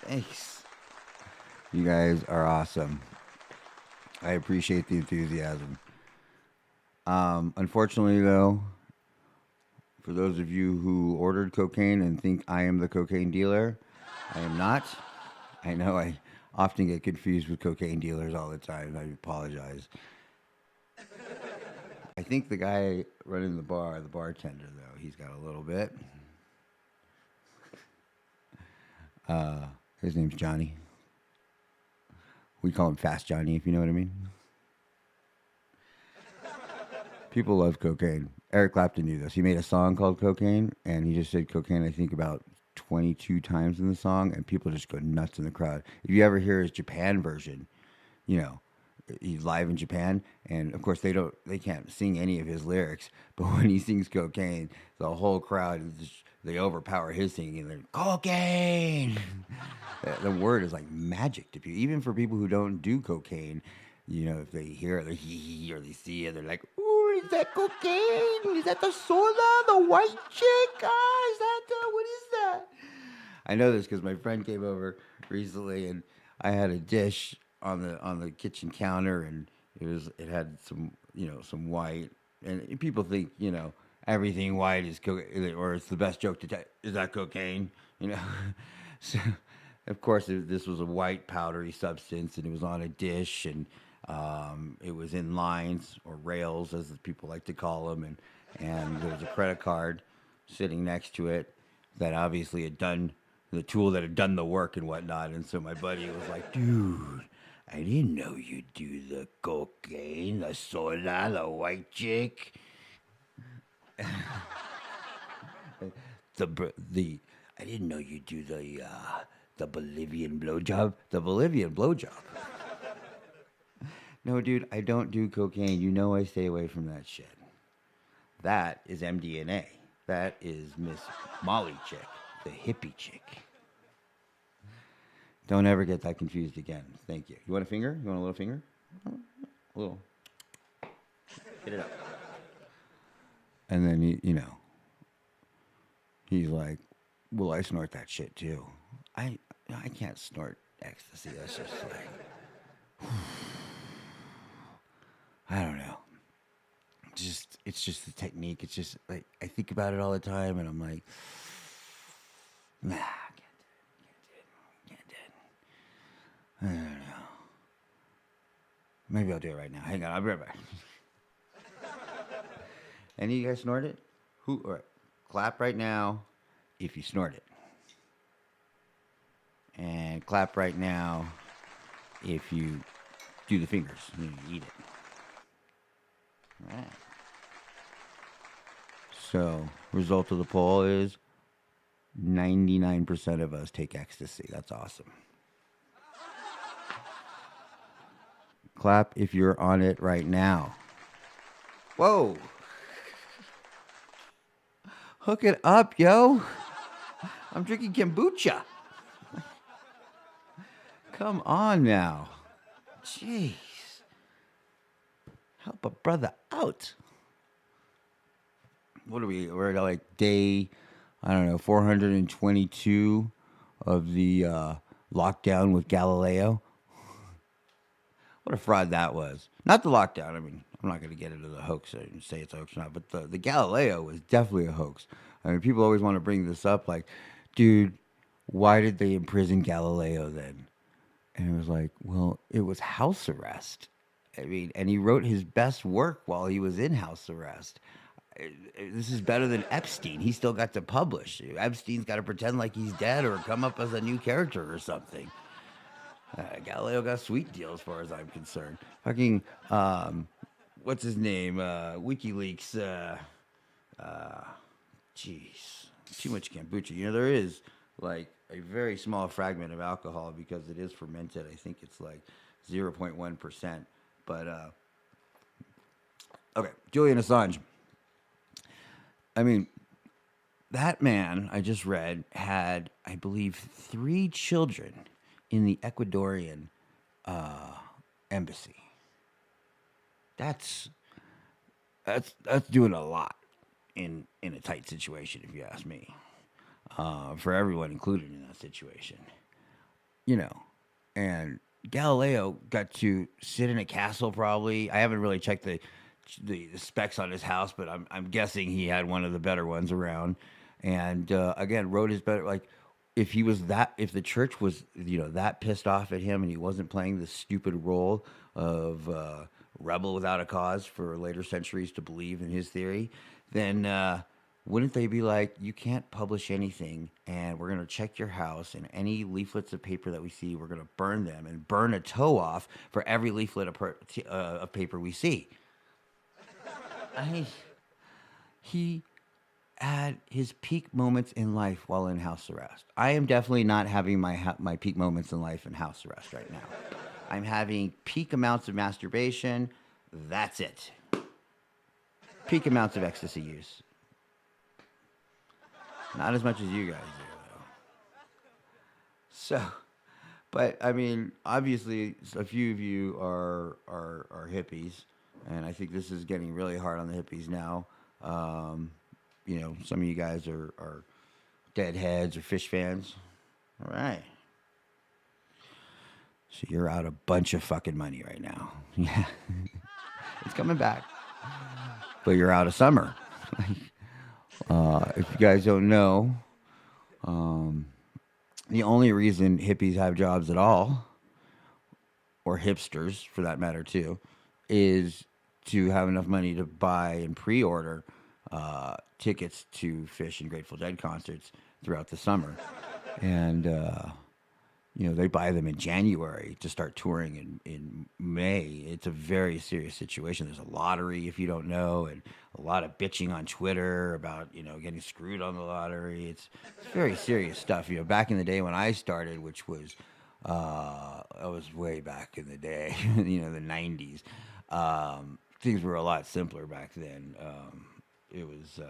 Thanks. You guys are awesome. I appreciate the enthusiasm. Unfortunately, though, for those of you who ordered cocaine and think I am the cocaine dealer, I am not. I know I often get confused with cocaine dealers all the time. I apologize. I think the guy running the bar, the bartender, though, he's got a little bit. His name's Johnny. We call him Fast Johnny, if you know what I mean. People love cocaine. Eric Clapton knew this. He made a song called Cocaine, and he just said cocaine, I think, about 22 times in the song, and people just go nuts in the crowd. If you ever hear his Japan version, you know, he's live in Japan, and of course they can't sing any of his lyrics, but when he sings cocaine, the whole crowd they overpower his singing. They're cocaine. The word is like magic to people, even for people who don't do cocaine. You know, if they hear it, they hee hee, or they see it, they're like, "Ooh, is that cocaine? Is that the soda, the white chick? Ah, is that what is that?" I know this because my friend came over recently, and I had a dish on the kitchen counter, and it had some some white, and people think everything white is cocaine, or it's the best joke to tell. Is that cocaine? You know, so of course this was a white powdery substance, and it was on a dish, and it was in lines or rails, as people like to call them, and there was a credit card sitting next to it that obviously had done the tool that had done the work and whatnot. And so my buddy was like, "Dude, I didn't know you'd do the cocaine, the soda, the white chick, the I didn't know you'd do the Bolivian blowjob, the Bolivian blowjob." No, dude, I don't do cocaine. You know I stay away from that shit. That is MDNA. That is Miss Molly chick, the hippie chick. Don't ever get that confused again. Thank you. You want a finger? You want a little finger? A little. Get it up. And then he's like, "Well, I snort that shit too." I can't snort ecstasy. That's just like I don't know. Just it's just the technique. It's just like I think about it all the time, and I'm like, nah, can't do it. I don't know. Maybe I'll do it right now. Hang on, I'll be right back. Any of you guys snort it? Who? All right, clap right now if you snort it, and clap right now if you do the fingers. You eat it. All right. So, result of the poll is 99% of us take ecstasy. That's awesome. Clap if you're on it right now. Whoa. Hook it up, yo. I'm drinking kombucha. Come on now. Jeez. Help a brother out. What are we? We're at like day, I don't know, 422 of the lockdown with Galileo. What a fraud that was. Not the lockdown. I mean, I'm not going to get into the hoax and say it's a hoax or not, but the Galileo was definitely a hoax. I mean, people always want to bring this up like, dude, why did they imprison Galileo then? And it was like, well, it was house arrest. I mean, and he wrote his best work while he was in house arrest. This is better than Epstein. He still got to publish. Epstein's got to pretend like he's dead or come up as a new character or something. Galileo got sweet deal as far as I'm concerned. Fucking, what's his name? WikiLeaks. Jeez, too much kombucha. You know, there is like a very small fragment of alcohol because it is fermented. I think it's like 0.1%. But okay, Julian Assange. I mean, that man I just read had, I believe, 3 children in the Ecuadorian embassy. That's that's doing a lot in a tight situation, if you ask me. for everyone included in that situation. You know, and Galileo got to sit in a castle. Probably, I haven't really checked the specs on his house, but I'm guessing he had one of the better ones around. And again, wrote his better like. If he was that, if the church was, that pissed off at him, and he wasn't playing the stupid role of rebel without a cause for later centuries to believe in his theory, then wouldn't they be like, you can't publish anything, and we're going to check your house, and any leaflets of paper that we see, we're going to burn them and burn a toe off for every leaflet of paper we see? I mean, he had his peak moments in life while in house arrest. I am definitely not having my peak moments in life in house arrest right now. I'm having peak amounts of masturbation. That's it. Peak amounts of ecstasy use. Not as much as you guys do, though. So, but I mean, obviously, a few of you are hippies, and I think this is getting really hard on the hippies now. Some of you guys are deadheads or fish fans. All right. So you're out a bunch of fucking money right now. Yeah. It's coming back. But you're out of summer. If you guys don't know, the only reason hippies have jobs at all, or hipsters for that matter too, is to have enough money to buy and pre-order tickets to Fish and Grateful Dead concerts throughout the summer. And, they buy them in January to start touring in May. It's a very serious situation. There's a lottery, if you don't know, and a lot of bitching on Twitter about, getting screwed on the lottery. It's very serious stuff. Back in the day when I started, which was, I was way back in the day, the 90s, things were a lot simpler back then. It was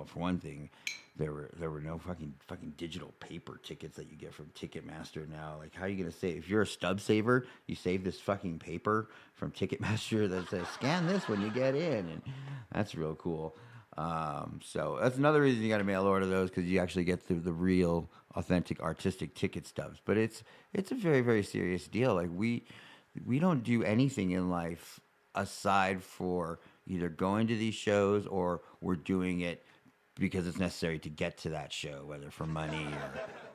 for one thing, there were no fucking digital paper tickets that you get from Ticketmaster now. Like, how are you gonna save if you're a stub saver? You save this fucking paper from Ticketmaster that says scan this when you get in, and that's real cool. So that's another reason you got to mail order those, because you actually get the real, authentic, artistic ticket stubs. But it's a very, very serious deal. Like we don't do anything in life aside for either going to these shows, or we're doing it because it's necessary to get to that show, whether for money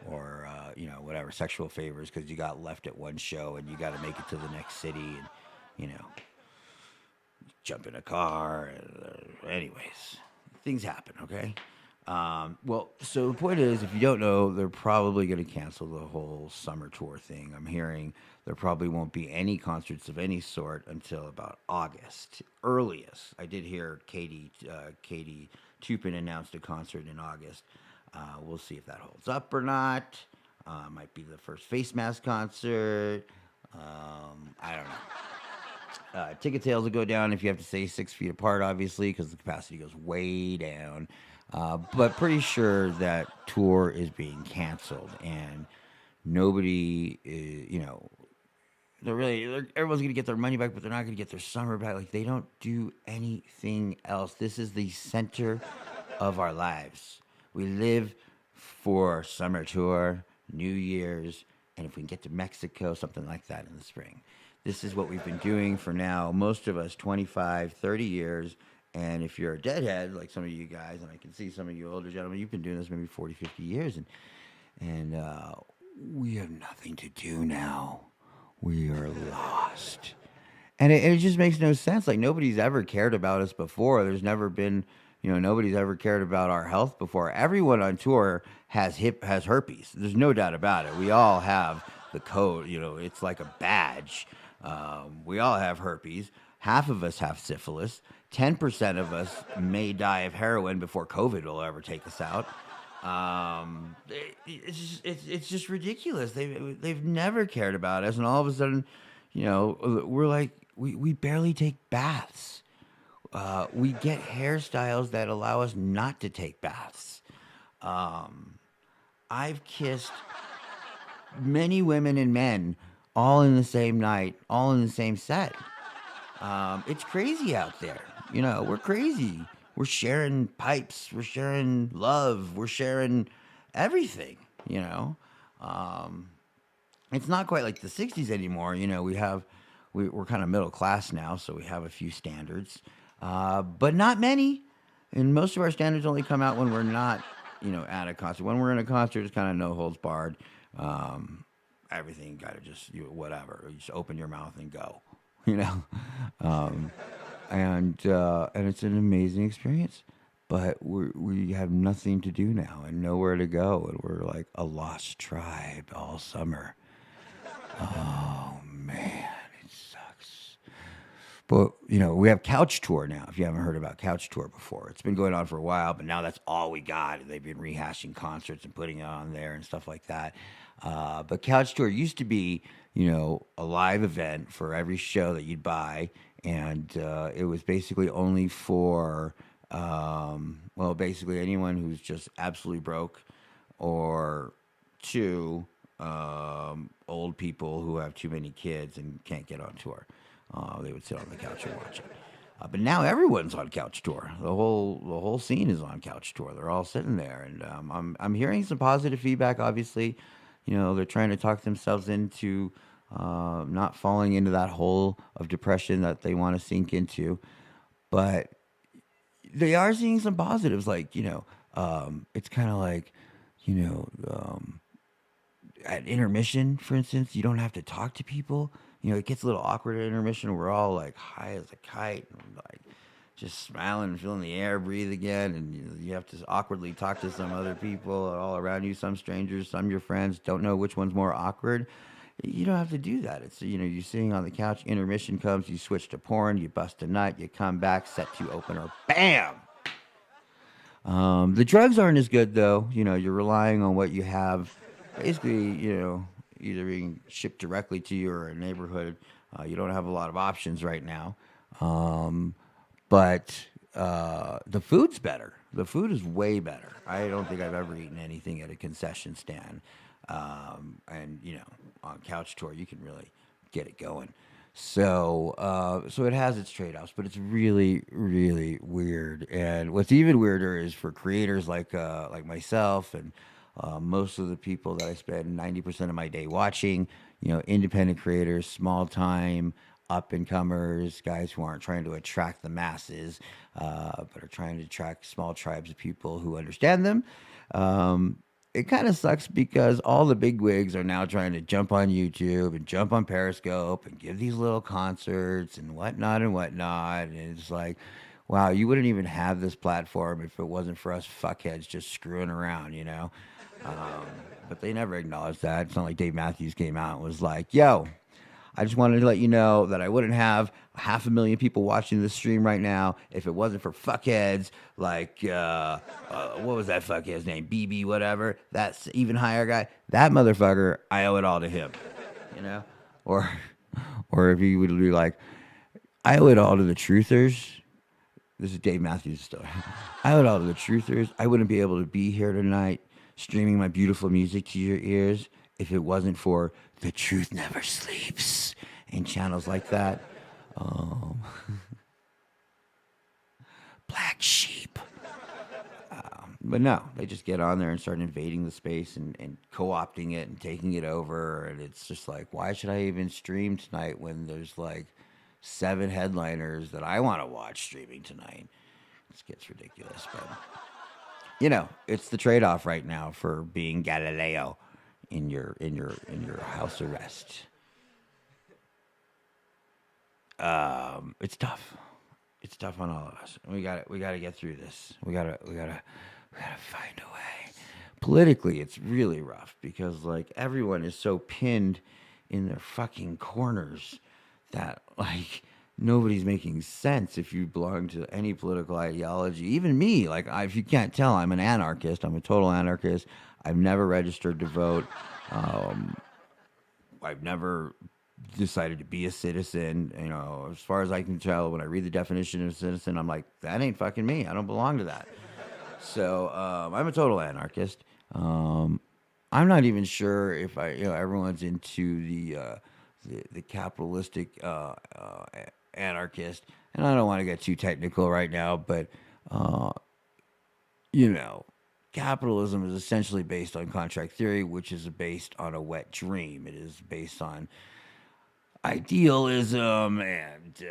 or whatever, sexual favors, because you got left at one show and you got to make it to the next city, and jump in a car. Anyways, things happen, okay? So the point is, if you don't know, they're probably going to cancel the whole summer tour thing. I'm hearing there probably won't be any concerts of any sort until about August, earliest. I did hear Katie Tupin announced a concert in August. We'll see if that holds up or not. Might be the first face mask concert. I don't know. Ticket sales will go down if you have to stay 6 feet apart, obviously, because the capacity goes way down. But pretty sure that tour is being canceled, and nobody, everyone's going to get their money back, but they're not going to get their summer back. Like, they don't do anything else. This is the center of our lives. We live for summer tour, New Year's, and if we can get to Mexico, something like that in the spring. This is what we've been doing for now, most of us, 25, 30 years. And if you're a deadhead, like some of you guys, and I can see some of you older gentlemen, you've been doing this maybe 40, 50 years, and we have nothing to do now. We are lost. And it just makes no sense. Like, nobody's ever cared about us before. There's never been, nobody's ever cared about our health before. Everyone on tour has herpes. There's no doubt about it. We all have the code. It's like a badge. We all have herpes. Half of us have syphilis. 10% of us may die of heroin before COVID will ever take us out. It's just ridiculous. They've never cared about us, and all of a sudden, we're like, we barely take baths. We get hairstyles that allow us not to take baths. I've kissed many women and men all in the same night, all in the same set. It's crazy out there. We're crazy. We're sharing pipes. We're sharing love. We're sharing everything. You know, um, it's not quite like the '60s anymore. You know, we're kind of middle class now, so we have a few standards, but not many. And most of our standards only come out when we're not, at a concert. When we're in a concert, it's kind of no holds barred. Um, Everything got to just whatever. You just open your mouth and go. You know, um, and it's an amazing experience. But we have nothing to do now and nowhere to go, and we're like a lost tribe all summer. Oh man, it sucks. But we have Couch Tour now. If you haven't heard about Couch Tour before, it's been going on for a while, but now that's all we got. They've been rehashing concerts and putting it on there and stuff like that. But Couch Tour used to be, a live event for every show that you'd buy, and it was basically only for, well, basically anyone who's just absolutely broke, or two, old people who have too many kids and can't get on tour. They would sit on the couch and watch it. But now everyone's on Couch Tour. The whole scene is on Couch Tour. They're all sitting there, and I'm hearing some positive feedback. Obviously, they're trying to talk themselves into not falling into that hole of depression that they want to sink into. But they are seeing some positives, like it's kind of like you know. At intermission, for instance, you don't have to talk to people. It gets a little awkward at intermission. We're all like high as a kite, and like just smiling and feeling the air breathe again. And you have to awkwardly talk to some other people all around you, some strangers, some your friends. Don't know which one's more awkward. You don't have to do that. It's you're sitting on the couch. Intermission comes. You switch to porn. You bust a nut. You come back. Set to opener. Bam. The drugs aren't as good though. You're relying on what you have. Basically, either being shipped directly to you or a neighborhood. You don't have a lot of options right now. Um, but the food's better. The food is way better. I don't think I've ever eaten anything at a concession stand. And on Couch Tour, you can really get it going. So it has its trade-offs, but it's really, really weird. And what's even weirder is for creators like myself and most of the people that I spend 90% of my day watching, independent creators, small time, up and comers, guys who aren't trying to attract the masses, but are trying to attract small tribes of people who understand them. It kind of sucks because all the big wigs are now trying to jump on YouTube and jump on Periscope and give these little concerts and whatnot and whatnot. And it's like, wow, you wouldn't even have this platform if it wasn't for us fuckheads just screwing around. But they never acknowledged that. It's not like Dave Matthews came out and was like, yo, I just wanted to let you know that I wouldn't have 500,000 people watching this stream right now if it wasn't for fuckheads like, what was that fuckhead's name? BB, whatever. That's even higher guy. That motherfucker, I owe it all to him. You know? Or, or if you would be like, I owe it all to the truthers. This is Dave Matthews' story. I owe it all to the truthers. I wouldn't be able to be here tonight streaming my beautiful music to your ears if it wasn't for The Truth Never Sleeps and channels like that. Um, Black Sheep. But no, they just get on there and start invading the space and co-opting it and taking it over. And it's just like, why should I even stream tonight when there's like 7 headliners that I want to watch streaming tonight? This gets ridiculous, but it's the trade-off right now for being Galileo in your house arrest. It's tough. It's tough on all of us. We got to get through this. We gotta find a way. Politically, it's really rough because like everyone is so pinned in their fucking corners that like nobody's making sense if you belong to any political ideology. Even me, like if you can't tell, I'm an anarchist. I'm a total anarchist. I've never registered to vote. Um, I've never decided to be a citizen. As far as I can tell, when I read the definition of a citizen, I'm like, that ain't fucking me. I don't belong to that. So I'm a total anarchist. I'm not even sure if everyone's into the capitalistic anarchist, and I don't want to get too technical right now, but uh, you know, capitalism is essentially based on contract theory, which is based on a wet dream. It is based on idealism and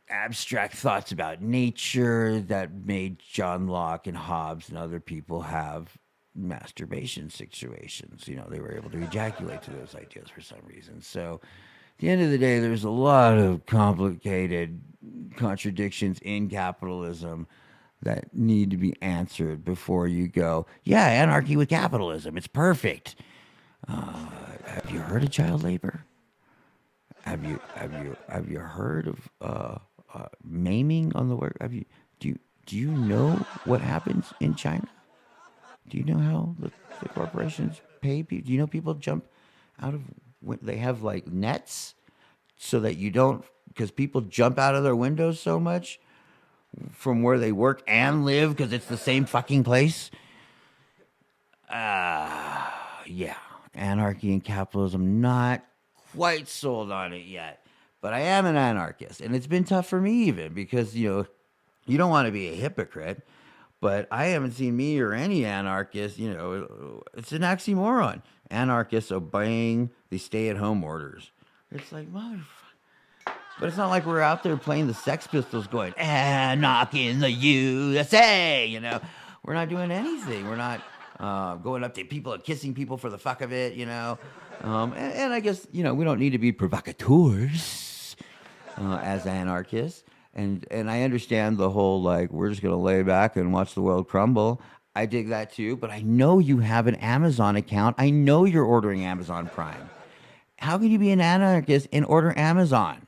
abstract thoughts about nature that made John Locke and Hobbes and other people have masturbation situations. You know, they were able to ejaculate to those ideas for some reason. So, at the end of the day, there's a lot of complicated contradictions in capitalism that need to be answered before you go, yeah, anarchy with capitalism. It's perfect. Have you heard of child labor? Have you heard of maiming on the work? Do you know what happens in China? Do you know how the corporations pay people? Do you know people jump out of they have like nets so that you don't, because people jump out of their windows so much from where they work and live because it's the same fucking place. Yeah, anarchy and capitalism, not quite sold on it yet, but I am an anarchist, and it's been tough for me even because you don't want to be a hypocrite, but I haven't seen me or any anarchist. It's an oxymoron. Anarchists obeying the stay-at-home orders. It's like, motherfucker. But it's not like we're out there playing the Sex Pistols going, anarchy in the USA, We're not doing anything. We're not going up to people and kissing people for the fuck of it, And I guess, we don't need to be provocateurs as anarchists. And I understand the whole, like, we're just going to lay back and watch the world crumble. I dig that too, but I know you have an Amazon account. I know you're ordering Amazon Prime. How can you be an anarchist and order Amazon?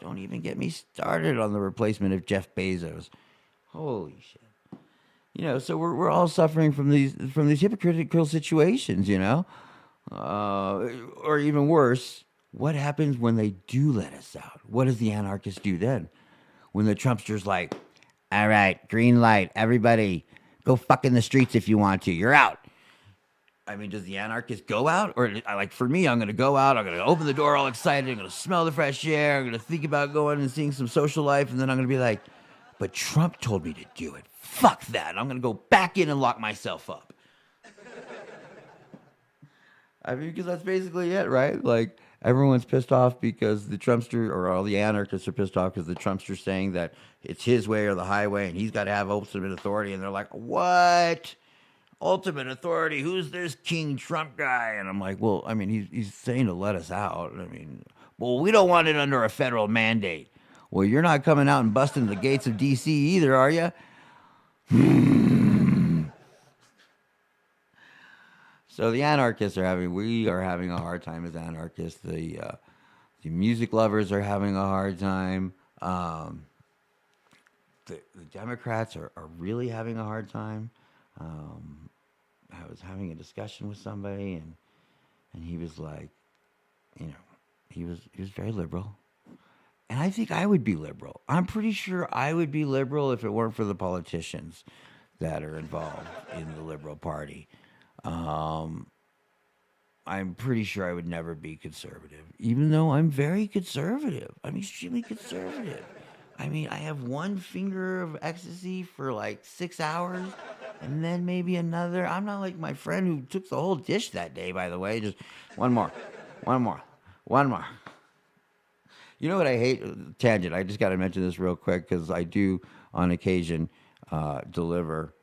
Don't even get me started on the replacement of Jeff Bezos. Holy shit. So we're all suffering from these hypocritical situations, or even worse, what happens when they do let us out? What does the anarchist do then? When the Trumpster's like, all right, green light, everybody, go fuck in the streets if you want to. You're out. I mean, does the anarchist go out? Or, like, for me, I'm going to go out. I'm going to open the door all excited. I'm going to smell the fresh air. I'm going to think about going and seeing some social life. And then I'm going to be like, but Trump told me to do it. Fuck that. I'm going to go back in and lock myself up. I mean, because that's basically it, right? Like, everyone's pissed off because the Trumpster, or all the anarchists are pissed off because the Trumpster's saying that it's his way or the highway and he's got to have ultimate authority. And they're like, what? Ultimate authority? Who's this King Trump guy? And I'm like, well, I mean, he's saying to let us out. I mean, well, we don't want it under a federal mandate. Well, you're not coming out and busting the gates of D.C. either, are you? So the anarchists we are having a hard time as anarchists. The music lovers are having a hard time. The Democrats are really having a hard time. I was having a discussion with somebody, and he was like, he was very liberal. And I think I would be liberal. I'm pretty sure I would be liberal if it weren't for the politicians that are involved in the Liberal Party. I'm pretty sure I would never be conservative, even though I'm very conservative. I'm extremely conservative. I mean, I have one finger of ecstasy for like 6 hours, and then maybe another. I'm not like my friend who took the whole dish that day, by the way. Just one more. You know what I hate? Tangent. I just got to mention this real quick because I do, on occasion, deliver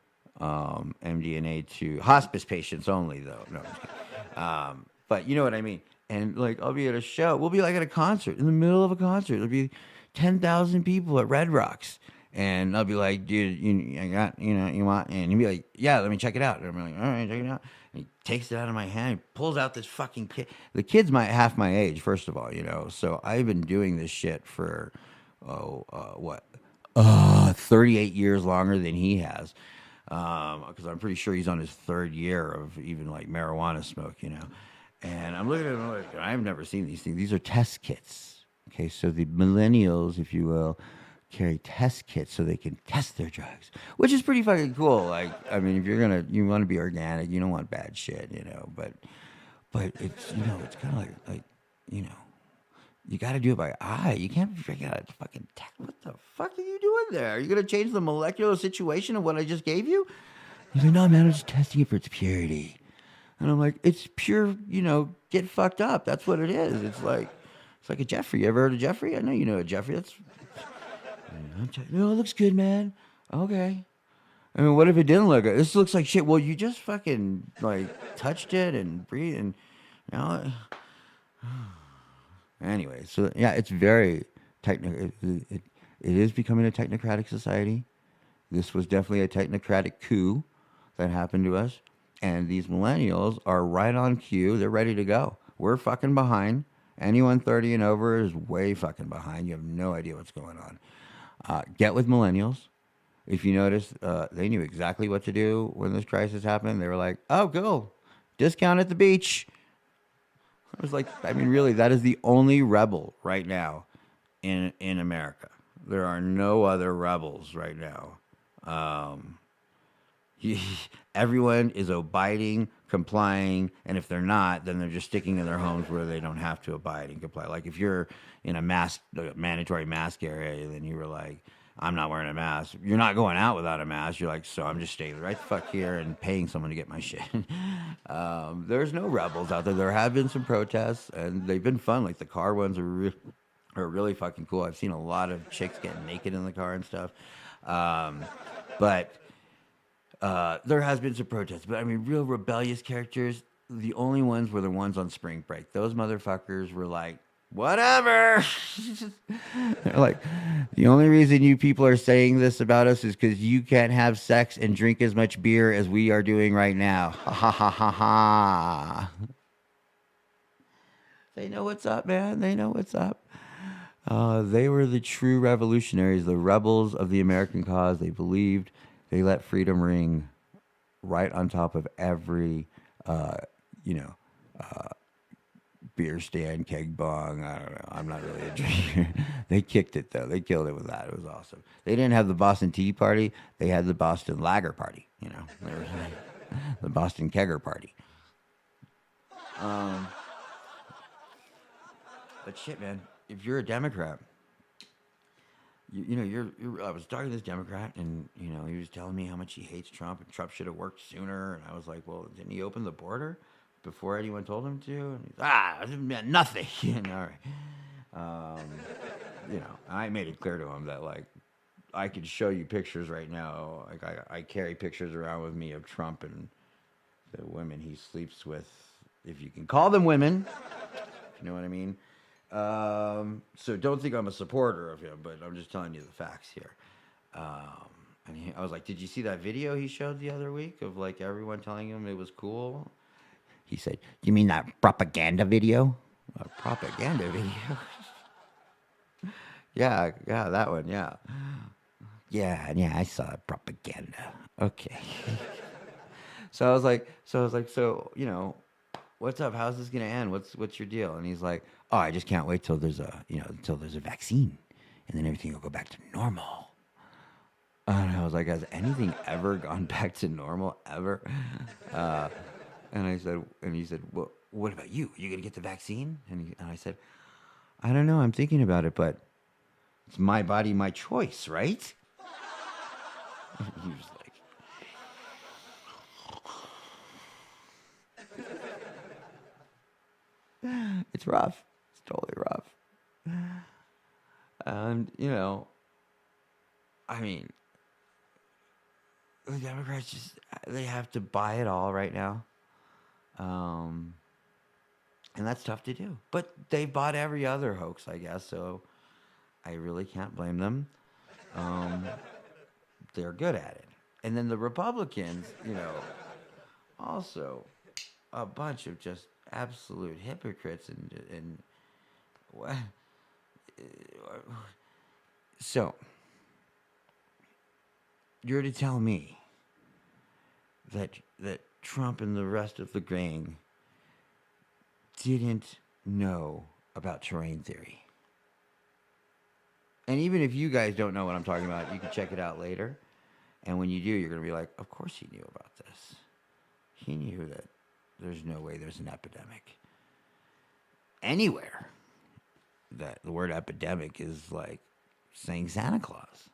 MDMA to hospice patients only, though. No, I'm just kidding. But you know what I mean. And like, I'll be at a show. We'll be like at a concert, in the middle of a concert. There'll be 10,000 people at Red Rocks, and I'll be like, dude, you want? And he'll be like, yeah, let me check it out. And I'm like, all right, check it out. And he takes it out of my hand. He pulls out this fucking kid. The kid's half my age, first of all, So I've been doing this shit for 38 years longer than he has. Because I'm pretty sure he's on his third year of even like marijuana smoke, And I'm looking at him like, I've never seen these things. These are test kits. Okay, so the millennials, if you will, carry test kits so they can test their drugs, which is pretty fucking cool. Like, I mean, if you want to be organic, you don't want bad shit, But it's, it's kind of like, You got to do it by eye. You can't figure out fucking what the fuck are you doing there? Are you gonna change the molecular situation of what I just gave you? He's like, no, man, I'm just testing it for its purity. And I'm like, it's pure, get fucked up. That's what it is. It's like a Jeffrey. You ever heard of Jeffrey? I know you know a Jeffrey. No, it looks good, man. Okay. I mean, what if it didn't look good? This looks like shit. Well, you just fucking like touched it and breathed, and you know. Anyway, so yeah, it's very technical. It is becoming a technocratic society. This was definitely a technocratic coup that happened to us. And these millennials are right on cue. They're ready to go. We're fucking behind. Anyone 30 and over is way fucking behind. You have no idea what's going on. Get with millennials. If you notice, they knew exactly what to do when this crisis happened. They were like, oh, cool. Discount at the beach. I was like, I mean, really, that is the only rebel right now in America. There are no other rebels right now. Um, Everyone is abiding, complying, and if they're not, then they're just sticking in their homes where they don't have to abide and comply. Like if you're in a mandatory mask area, then you were like, I'm not wearing a mask. You're not going out without a mask. You're like, so I'm just staying right the fuck here and paying someone to get my shit. There's no rebels out there. There have been some protests, and they've been fun. Like the car ones are really fucking cool. I've seen a lot of chicks getting naked in the car and stuff. But there has been some protests, but I mean, real rebellious characters, the only ones were the ones on spring break. Those motherfuckers were like, whatever. They're like, the only reason you people are saying this about us is because you can't have sex and drink as much beer as we are doing right now. Ha ha ha ha ha. They know what's up, man. They know what's up. They were the true revolutionaries, the rebels of the American cause. They believed. They let freedom ring right on top of every, uh, you know, beer stand, keg bong. I don't know. I'm not really a drinker. They kicked it though. They killed it with that. It was awesome. They didn't have the Boston Tea Party. They had the Boston Lager Party. They were the Boston Kegger Party. Um, but shit, man. If you're a Democrat, I was talking to this Democrat, and he was telling me how much he hates Trump, and Trump should have worked sooner. And I was like, well, didn't he open the border before anyone told him to? And he's, it meant nothing. All right. I made it clear to him that like I could show you pictures right now. Like I carry pictures around with me of Trump and the women he sleeps with, if you can call them women. If you know what I mean. So don't think I'm a supporter of him, but I'm just telling you the facts here. I was like, did you see that video he showed the other week of like everyone telling him it was cool? He said, you mean that propaganda video? A propaganda video? Yeah, that one, yeah. Yeah, I saw propaganda. Okay. So I was like, what's up? How's this gonna end? What's your deal? And he's like, oh, I just can't wait till there's a vaccine, and then everything will go back to normal. And I was like, has anything ever gone back to normal ever? And he said, well, what about you? Are you gonna get the vaccine? And I said, I don't know. I'm thinking about it, but it's my body, my choice, right? He was like, it's rough. It's totally rough. And, I mean, the Democrats they have to buy it all right now. And that's tough to do. But they bought every other hoax, I guess, so I really can't blame them. Um, they're good at it. And then the Republicans, also a bunch of just absolute hypocrites and what? So you're to tell me that Trump and the rest of the gang didn't know about terrain theory. And even if you guys don't know what I'm talking about, you can check it out later. And when you do, you're going to be like, of course he knew about this. He knew that there's no way there's an epidemic anywhere that the word epidemic is like saying Santa Claus.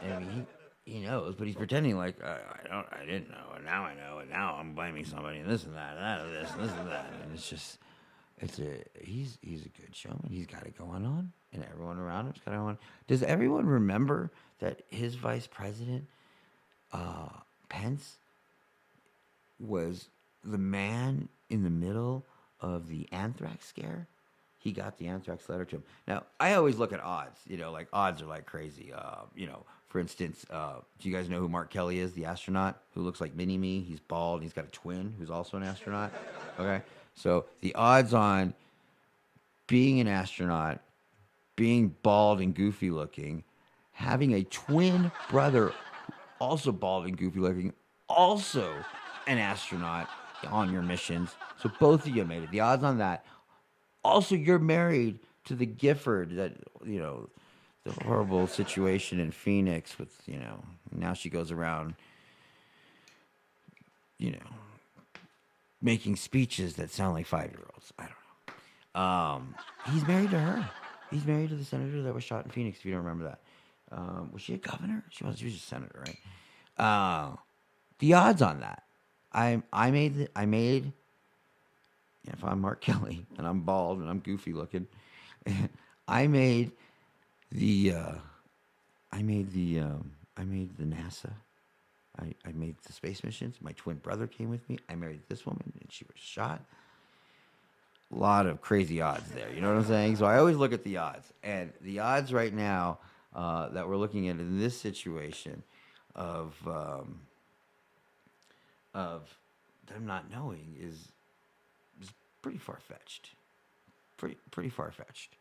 I mean, he knows, but he's pretending like I didn't know, and now I know, and now I'm blaming somebody, and this and that, and that, and this, and this and that, and it's just, he's a good showman. He's got it going on, and everyone around him's got it going on. Does everyone remember that his vice president, Pence, was the man in the middle of the anthrax scare? He got the anthrax letter to him. Now, I always look at odds. Like odds are like crazy. For instance, do you guys know who Mark Kelly is, the astronaut who looks like Mini-Me? He's bald. He's got a twin who's also an astronaut. Okay, so the odds on being an astronaut, being bald and goofy looking, having a twin brother, also bald and goofy looking, also an astronaut on your missions. So both of you made it. The odds on that. Also, you're married to the Gifford that, the horrible situation in Phoenix with, now she goes around, making speeches that sound like 5-year-olds. I don't know. He's married to her. He's married to the senator that was shot in Phoenix, if you don't remember that. Was she a governor? She was a senator, right? The odds on that. I made if I'm Mark Kelly and I'm bald and I'm goofy looking, I made the NASA. I made the space missions. My twin brother came with me. I married this woman and she was shot. A lot of crazy odds there. You know what I'm saying? So I always look at the odds, and the odds right now that we're looking at in this situation of them not knowing is pretty far-fetched. Pretty far-fetched.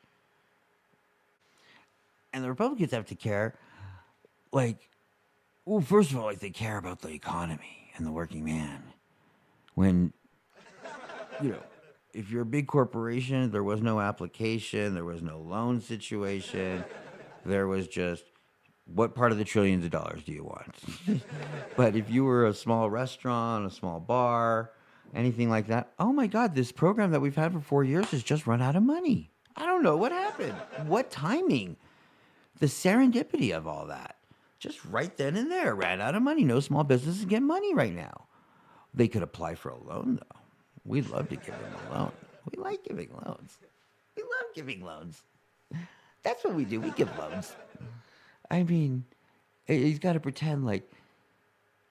And the Republicans have to care, first of all, they care about the economy and the working man. When, if you're a big corporation, there was no application, there was no loan situation, there was just, what part of the trillions of dollars do you want? But if you were a small restaurant, a small bar, anything like that, oh my God, this program that we've had for 4 years has just run out of money. I don't know what happened. What timing? The serendipity of all that. Just right then and there, ran out of money. No small businesses get money right now. They could apply for a loan, though. We'd love to give them a loan. We like giving loans. We love giving loans. That's what we do. We give loans. I mean, he's got to pretend like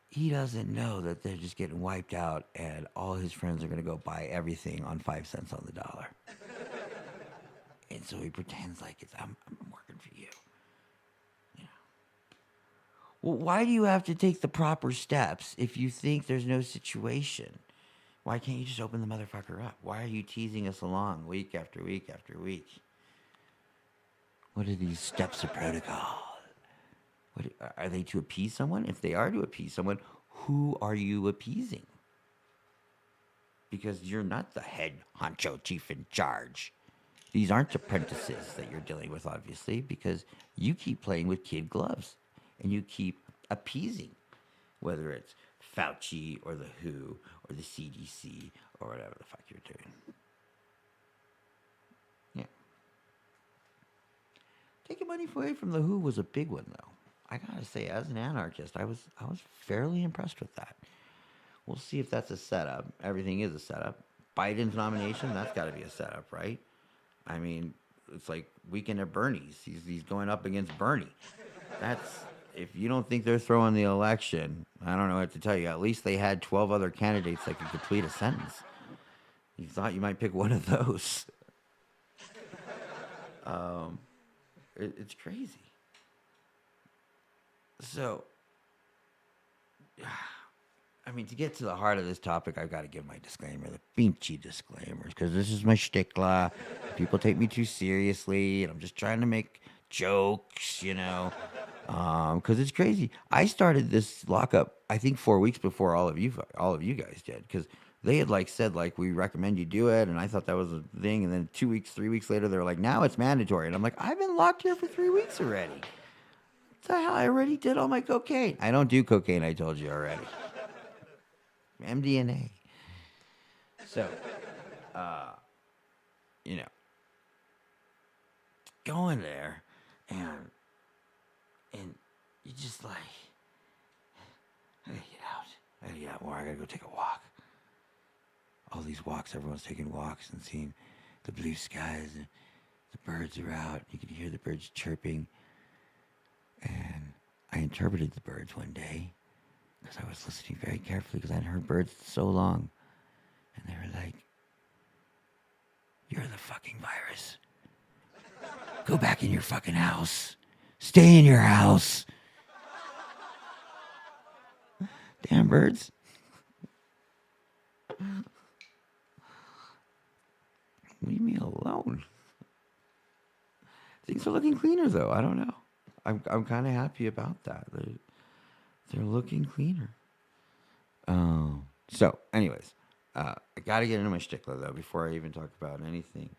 he doesn't know that they're just getting wiped out and all his friends are going to go buy everything on 5 cents on the dollar. And so he pretends like I'm working for you. Well, why do you have to take the proper steps if you think there's no situation? Why can't you just open the motherfucker up? Why are you teasing us along week after week after week? What are these steps of protocol? Are they to appease someone? If they are to appease someone, who are you appeasing? Because you're not the head honcho chief in charge. These aren't apprentices that you're dealing with, obviously, because you keep playing with kid gloves. And you keep appeasing, whether it's Fauci or the WHO or the CDC or whatever the fuck you're doing. Yeah. Taking money away from the WHO was a big one, though. I gotta say, as an anarchist, I was fairly impressed with that. We'll see if that's a setup. Everything is a setup. Biden's nomination, that's got to be a setup, right? I mean, it's like Weekend at Bernie's. He's going up against Bernie. If you don't think they're throwing the election, I don't know what to tell you. At least they had 12 other candidates that could complete a sentence. You thought you might pick one of those. It's crazy. So, I mean, to get to the heart of this topic, I've got to give my disclaimer, the beachy disclaimers, because this is my shtickla. People take me too seriously, and I'm just trying to make jokes, because it's crazy. I started this lockup, I think, 4 weeks before all of you guys did, because they had said we recommend you do it, and I thought that was a thing, and then 2 weeks, 3 weeks later, they were like, now it's mandatory, and I'm like, I've been locked here for 3 weeks already. What the hell? I already did all my cocaine. I don't do cocaine, I told you already. MDNA. So, go in there, and you just like, I gotta get out. I gotta get out more. I gotta go take a walk. All these walks, everyone's taking walks and seeing the blue skies, and the birds are out. You can hear the birds chirping. And I interpreted the birds one day because I was listening very carefully because I hadn't heard birds so long. And they were like, "You're the fucking virus. Go back in your fucking house. Stay in your house." Damn birds. Leave me alone. Things are looking cleaner though. I don't know. I'm kind of happy about that. They're looking cleaner. So, anyways, I got to get into my shtickler though before I even talk about anything.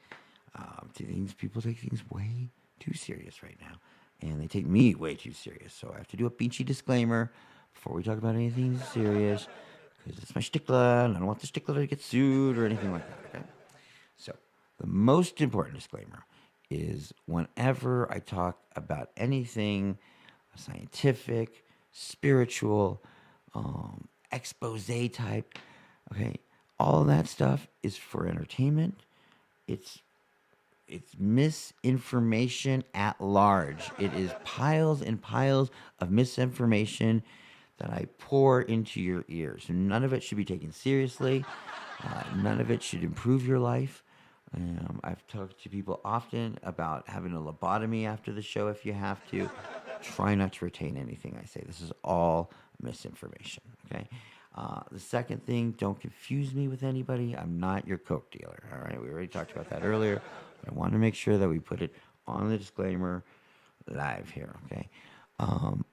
People take things way too serious right now, and they take me way too serious. So I have to do a beachy disclaimer before we talk about anything serious, because it's my shtickler, and I don't want the shtickler to get sued or anything like that. Okay. So the most important disclaimer is whenever I talk about anything scientific, spiritual, expose type, okay, all of that stuff is for entertainment. It's misinformation at large. It is piles and piles of misinformation that I pour into your ears. And none of it should be taken seriously. None of it should improve your life. I've talked to people often about having a lobotomy after the show if you have to. Try not to retain anything I say. This is all misinformation, okay? The second thing, don't confuse me with anybody. I'm not your coke dealer, all right? We already talked about that earlier. But I want to make sure that we put it on the disclaimer live here, okay?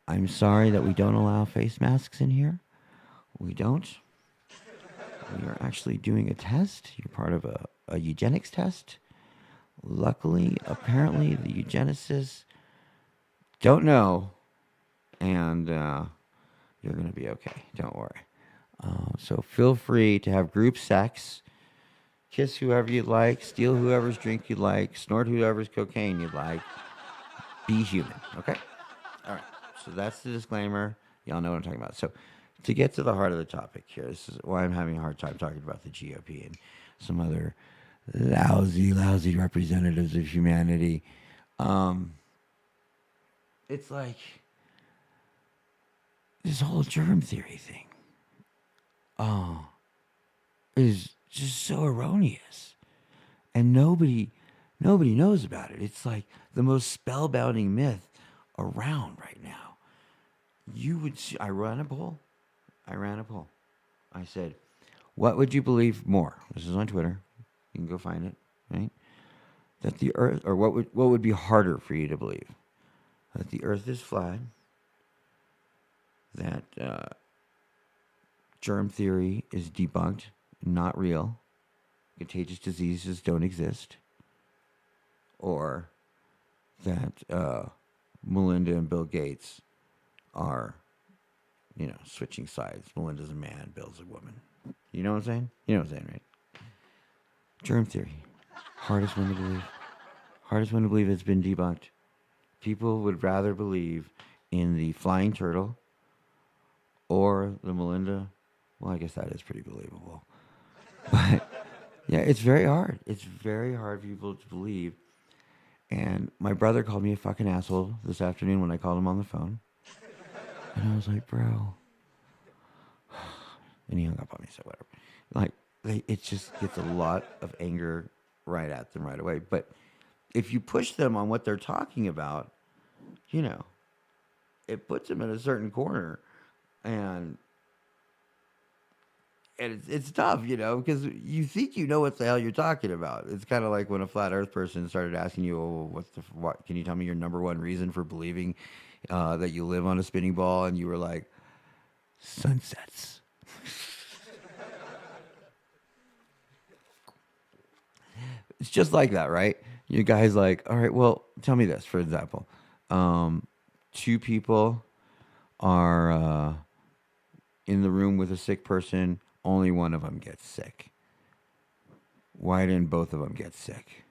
I'm sorry that we don't allow face masks in here. We don't. We are actually doing a test. You're part of a eugenics test. Luckily, apparently, the eugenicists don't know, and you're going to be okay. Don't worry. So feel free to have group sex, kiss whoever you'd like, steal whoever's drink you'd like, snort whoever's cocaine you'd like. Be human, okay? All right. So that's the disclaimer. Y'all know what I'm talking about. So to get to the heart of the topic here, this is why I'm having a hard time talking about the GOP and some other lousy representatives of humanity. It's like this whole germ theory thing is just so erroneous, and nobody knows about it. It's like the most spellbinding myth around right now. You would see, I ran a poll. I said, what would you believe more? This is on Twitter. You can go find it, right? That the earth, or what would be harder for you to believe? That the earth is flat, that germ theory is debunked, not real, contagious diseases don't exist, or that Melinda and Bill Gates are, switching sides. Melinda's a man, Bill's a woman. You know what I'm saying? You know what I'm saying, right? Germ theory. Hardest one to believe. Hardest one to believe it's been debunked. People would rather believe in the flying turtle or the Melinda. Well, I guess that is pretty believable. But, yeah, it's very hard. It's very hard for people to believe. And my brother called me a fucking asshole this afternoon when I called him on the phone. And I was like, bro. And he hung up on me, so whatever. Like, it just gets a lot of anger right at them right away. But if you push them on what they're talking about, it puts them in a certain corner. And it's tough, because you think you know what the hell you're talking about. It's kind of like when a flat Earth person started asking you, "Oh, what? Can you tell me your number one reason for believing that you live on a spinning ball?" And you were like, "Sunsets." It's just like that, right? You guys like, all right, well, tell me this, for example. Two people are in the room with a sick person. Only one of them gets sick. Why didn't both of them get sick?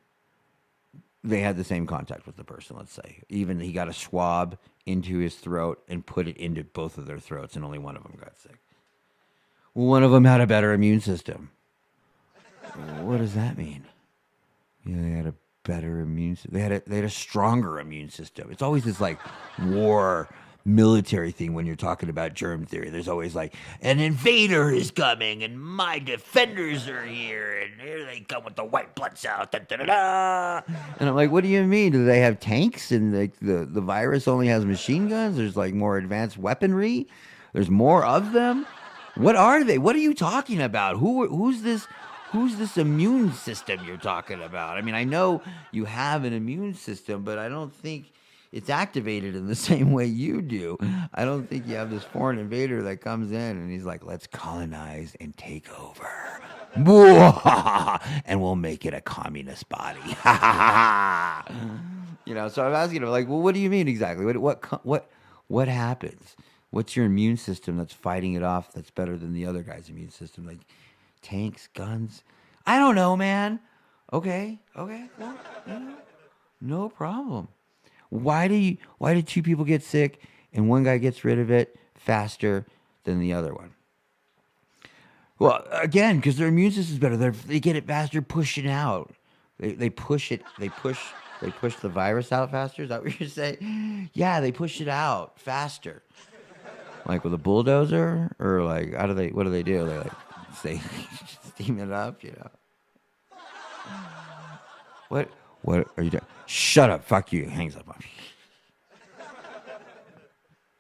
they had the same contact with the person, let's say. Even he got a swab into his throat and put it into both of their throats, and only one of them got sick. Well, one of them had a better immune system. What does that mean? Yeah, they had a better immune system. They had a stronger immune system. It's always this like war military thing when you're talking about germ theory. There's always like an invader is coming and my defenders are here and here they come with the white blood cells. Da, da, da, da. And I'm like, what do you mean? Do they have tanks and like the virus only has machine guns? There's like more advanced weaponry. There's more of them. What are they? What are you talking about? Who's this? Who's this immune system you're talking about? I mean, I know you have an immune system, but I don't think it's activated in the same way you do. I don't think you have this foreign invader that comes in and he's like, let's colonize and take over. And we'll make it a communist body. So I'm asking him, like, well, what do you mean exactly? What happens? What's your immune system that's fighting it off that's better than the other guy's immune system? Like, tanks, guns. I don't know, man. Okay. Well, no problem. Why did two people get sick and one guy gets rid of it faster than the other one? Well, again, because their immune system is better. They get it faster, pushing out. They push it. They push the virus out faster. Is that what you're saying? Yeah, they push it out faster. Like with a bulldozer, or like what do? They like say steam it up, What are you doing? Shut up, fuck you. Hangs up on me.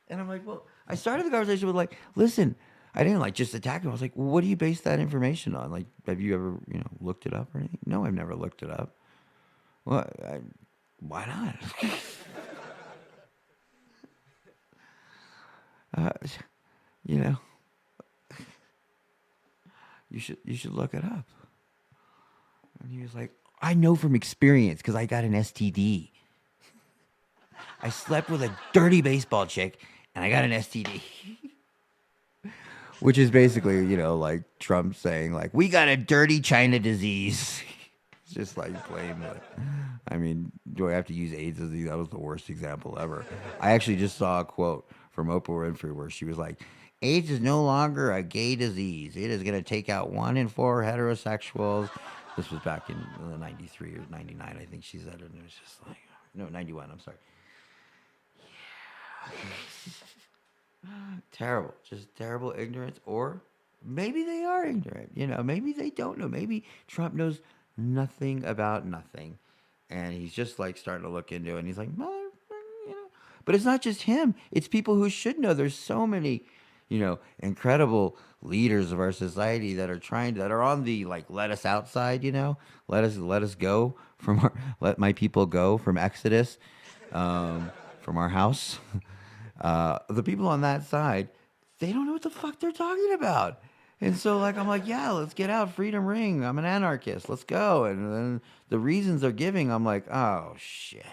And I'm like, well, I started the conversation with like, listen, I didn't like just attack him. I was like, well, what do you base that information on? Like, have you ever, looked it up or anything? No, I've never looked it up. Well, why not? you know, you should look it up. And he was like, I know from experience because I got an STD. I slept with a dirty baseball chick and I got an STD. Which is basically, like Trump saying, like, we got a dirty China disease. It's just like plain. I mean, do I have to use AIDS disease? That was the worst example ever. I actually just saw a quote from Oprah Winfrey where she was like, AIDS is no longer a gay disease. It is going to take out 1 in 4 heterosexuals. This was back in 93 or 99, I think she said it. And it was just like, no, 91, I'm sorry. Yeah. Terrible. Just terrible ignorance. Or maybe they are ignorant. Maybe they don't know. Maybe Trump knows nothing about nothing. And he's just like starting to look into it. And he's like, mother, But it's not just him. It's people who should know. There's so many, incredible leaders of our society that are on the like let us outside, let us go let my people go from Exodus, from our house. The people on that side, they don't know what the fuck they're talking about. And so like I'm like, yeah, let's get out, freedom ring. I'm an anarchist. Let's go. And then the reasons they're giving, I'm like, oh shit.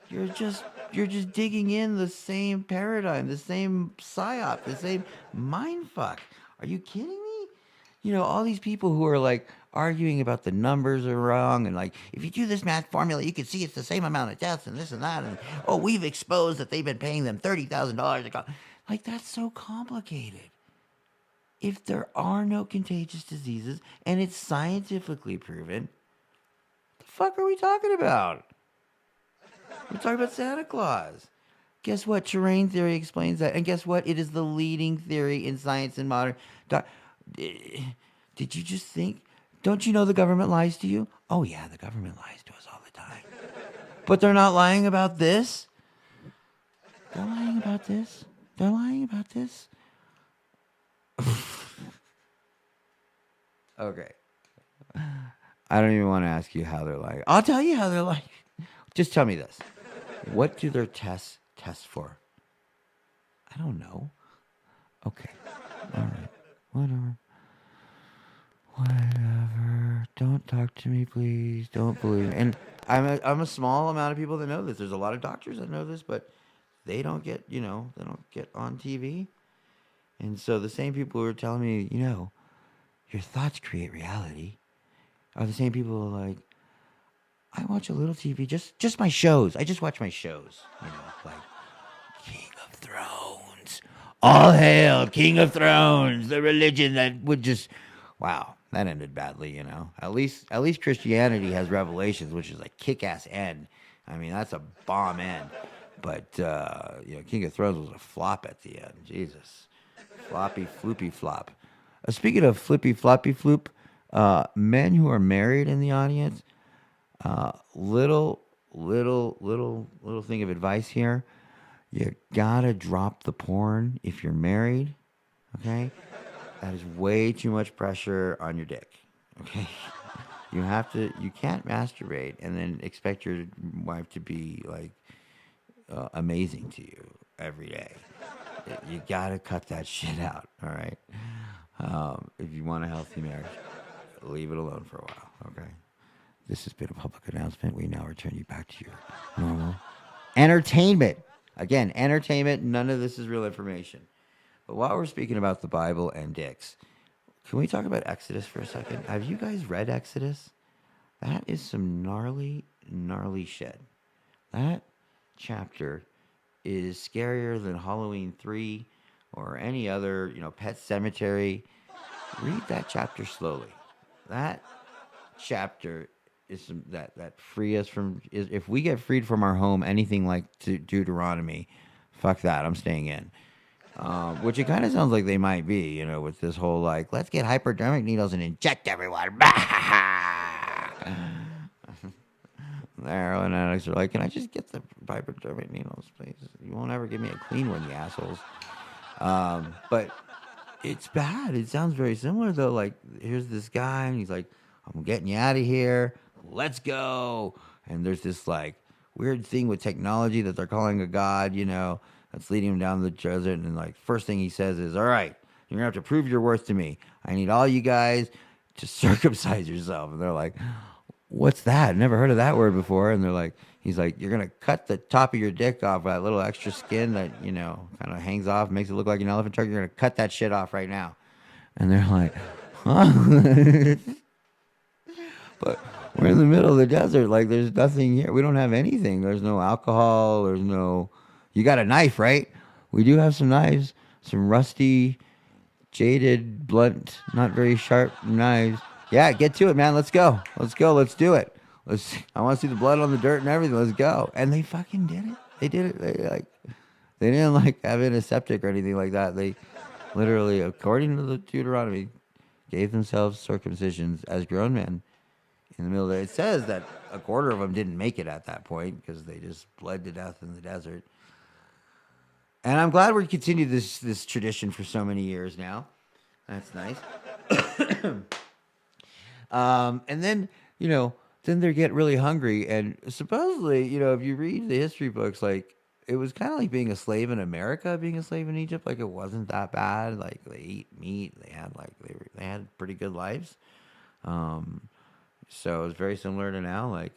You're just digging in the same paradigm, the same psyop, the same mind fuck. Are you kidding me? All these people who are like arguing about the numbers are wrong and like if you do this math formula, you can see it's the same amount of deaths and this and that and we've exposed that they've been paying them $30,000. Like that's so complicated. If there are no contagious diseases and it's scientifically proven, the fuck are we talking about? We're talking about Santa Claus. Guess what? Terrain theory explains that. And guess what? It is the leading theory in science and modern. Did you just think? Don't you know the government lies to you? Oh, yeah, the government lies to us all the time. But they're not lying about this? They're lying about this? They're lying about this? Okay. I don't even want to ask you how they're lying. I'll tell you how they're lying. Just tell me this. What do their tests test for? I don't know. Okay. All right. Whatever. Don't talk to me, please. Don't believe me. And I'm a small amount of people that know this. There's a lot of doctors that know this, but they don't get, they don't get on TV. And so the same people who are telling me, your thoughts create reality are the same people who are like, I watch a little TV, just my shows. I just watch my shows, like King of Thrones. All hail King of Thrones, the religion that would just wow, that ended badly. At least Christianity has Revelations, which is a kick-ass end. I mean, that's a bomb end. But King of Thrones was a flop at the end. Jesus. Floppy floopy flop. Speaking of flippy floppy floop, men who are married in the audience, little thing of advice here. You gotta drop the porn if you're married. Okay, that is way too much pressure on your dick. Okay, you can't masturbate and then expect your wife to be like amazing to you every day. You gotta cut that shit out. All right, if you want a healthy marriage, leave it alone for a while. Okay. This has been a public announcement. We now return you back to your normal entertainment. Again, entertainment. None of this is real information. But while we're speaking about the Bible and dicks, can we talk about Exodus for a second? Have you guys read Exodus? That is some gnarly, gnarly shit. That chapter is scarier than Halloween 3 or any other, Pet Cemetery. Read that chapter slowly. That chapter is that free us from if we get freed from our home, anything like Deuteronomy, fuck that, I'm staying in. Which it kind of sounds like they might be, with this whole like, let's get hypodermic needles and inject everyone. The heroin addicts are like, can I just get the hypodermic needles, please? You won't ever give me a clean one, you assholes. But it's bad. It sounds very similar though. Like, here's this guy, and he's like, I'm getting you out of here. Let's go. And there's this like weird thing with technology that they're calling a god, that's leading him down the desert. And like first thing he says is, all right, you're gonna have to prove your worth to me. I need all you guys to circumcise yourself. And they're like, what's that? Never heard of that word before. And he's like, you're gonna cut the top of your dick off, that little extra skin that, kind of hangs off, makes it look like an elephant trunk. You're gonna cut that shit off right now. And they're like, huh? But we're in the middle of the desert. Like, there's nothing here. We don't have anything. There's no alcohol. There's no... You got a knife, right? We do have some knives. Some rusty, jaded, blunt, not very sharp knives. Yeah, get to it, man. Let's go. Let's go. Let's do it. I want to see the blood on the dirt and everything. Let's go. And they fucking did it. They did it. They didn't, have antiseptic or anything like that. They literally, according to the Deuteronomy, gave themselves circumcisions as grown men. In the middle of it says that a quarter of them didn't make it at that point because they just bled to death in the desert. And I'm glad we continued this tradition for so many years now. That's nice. And then, then they get really hungry. And supposedly, if you read the history books, like, it was kind of like being a slave in America, being a slave in Egypt. Like, it wasn't that bad. Like, they eat meat. They had, they had pretty good lives. So it's very similar to now. Like,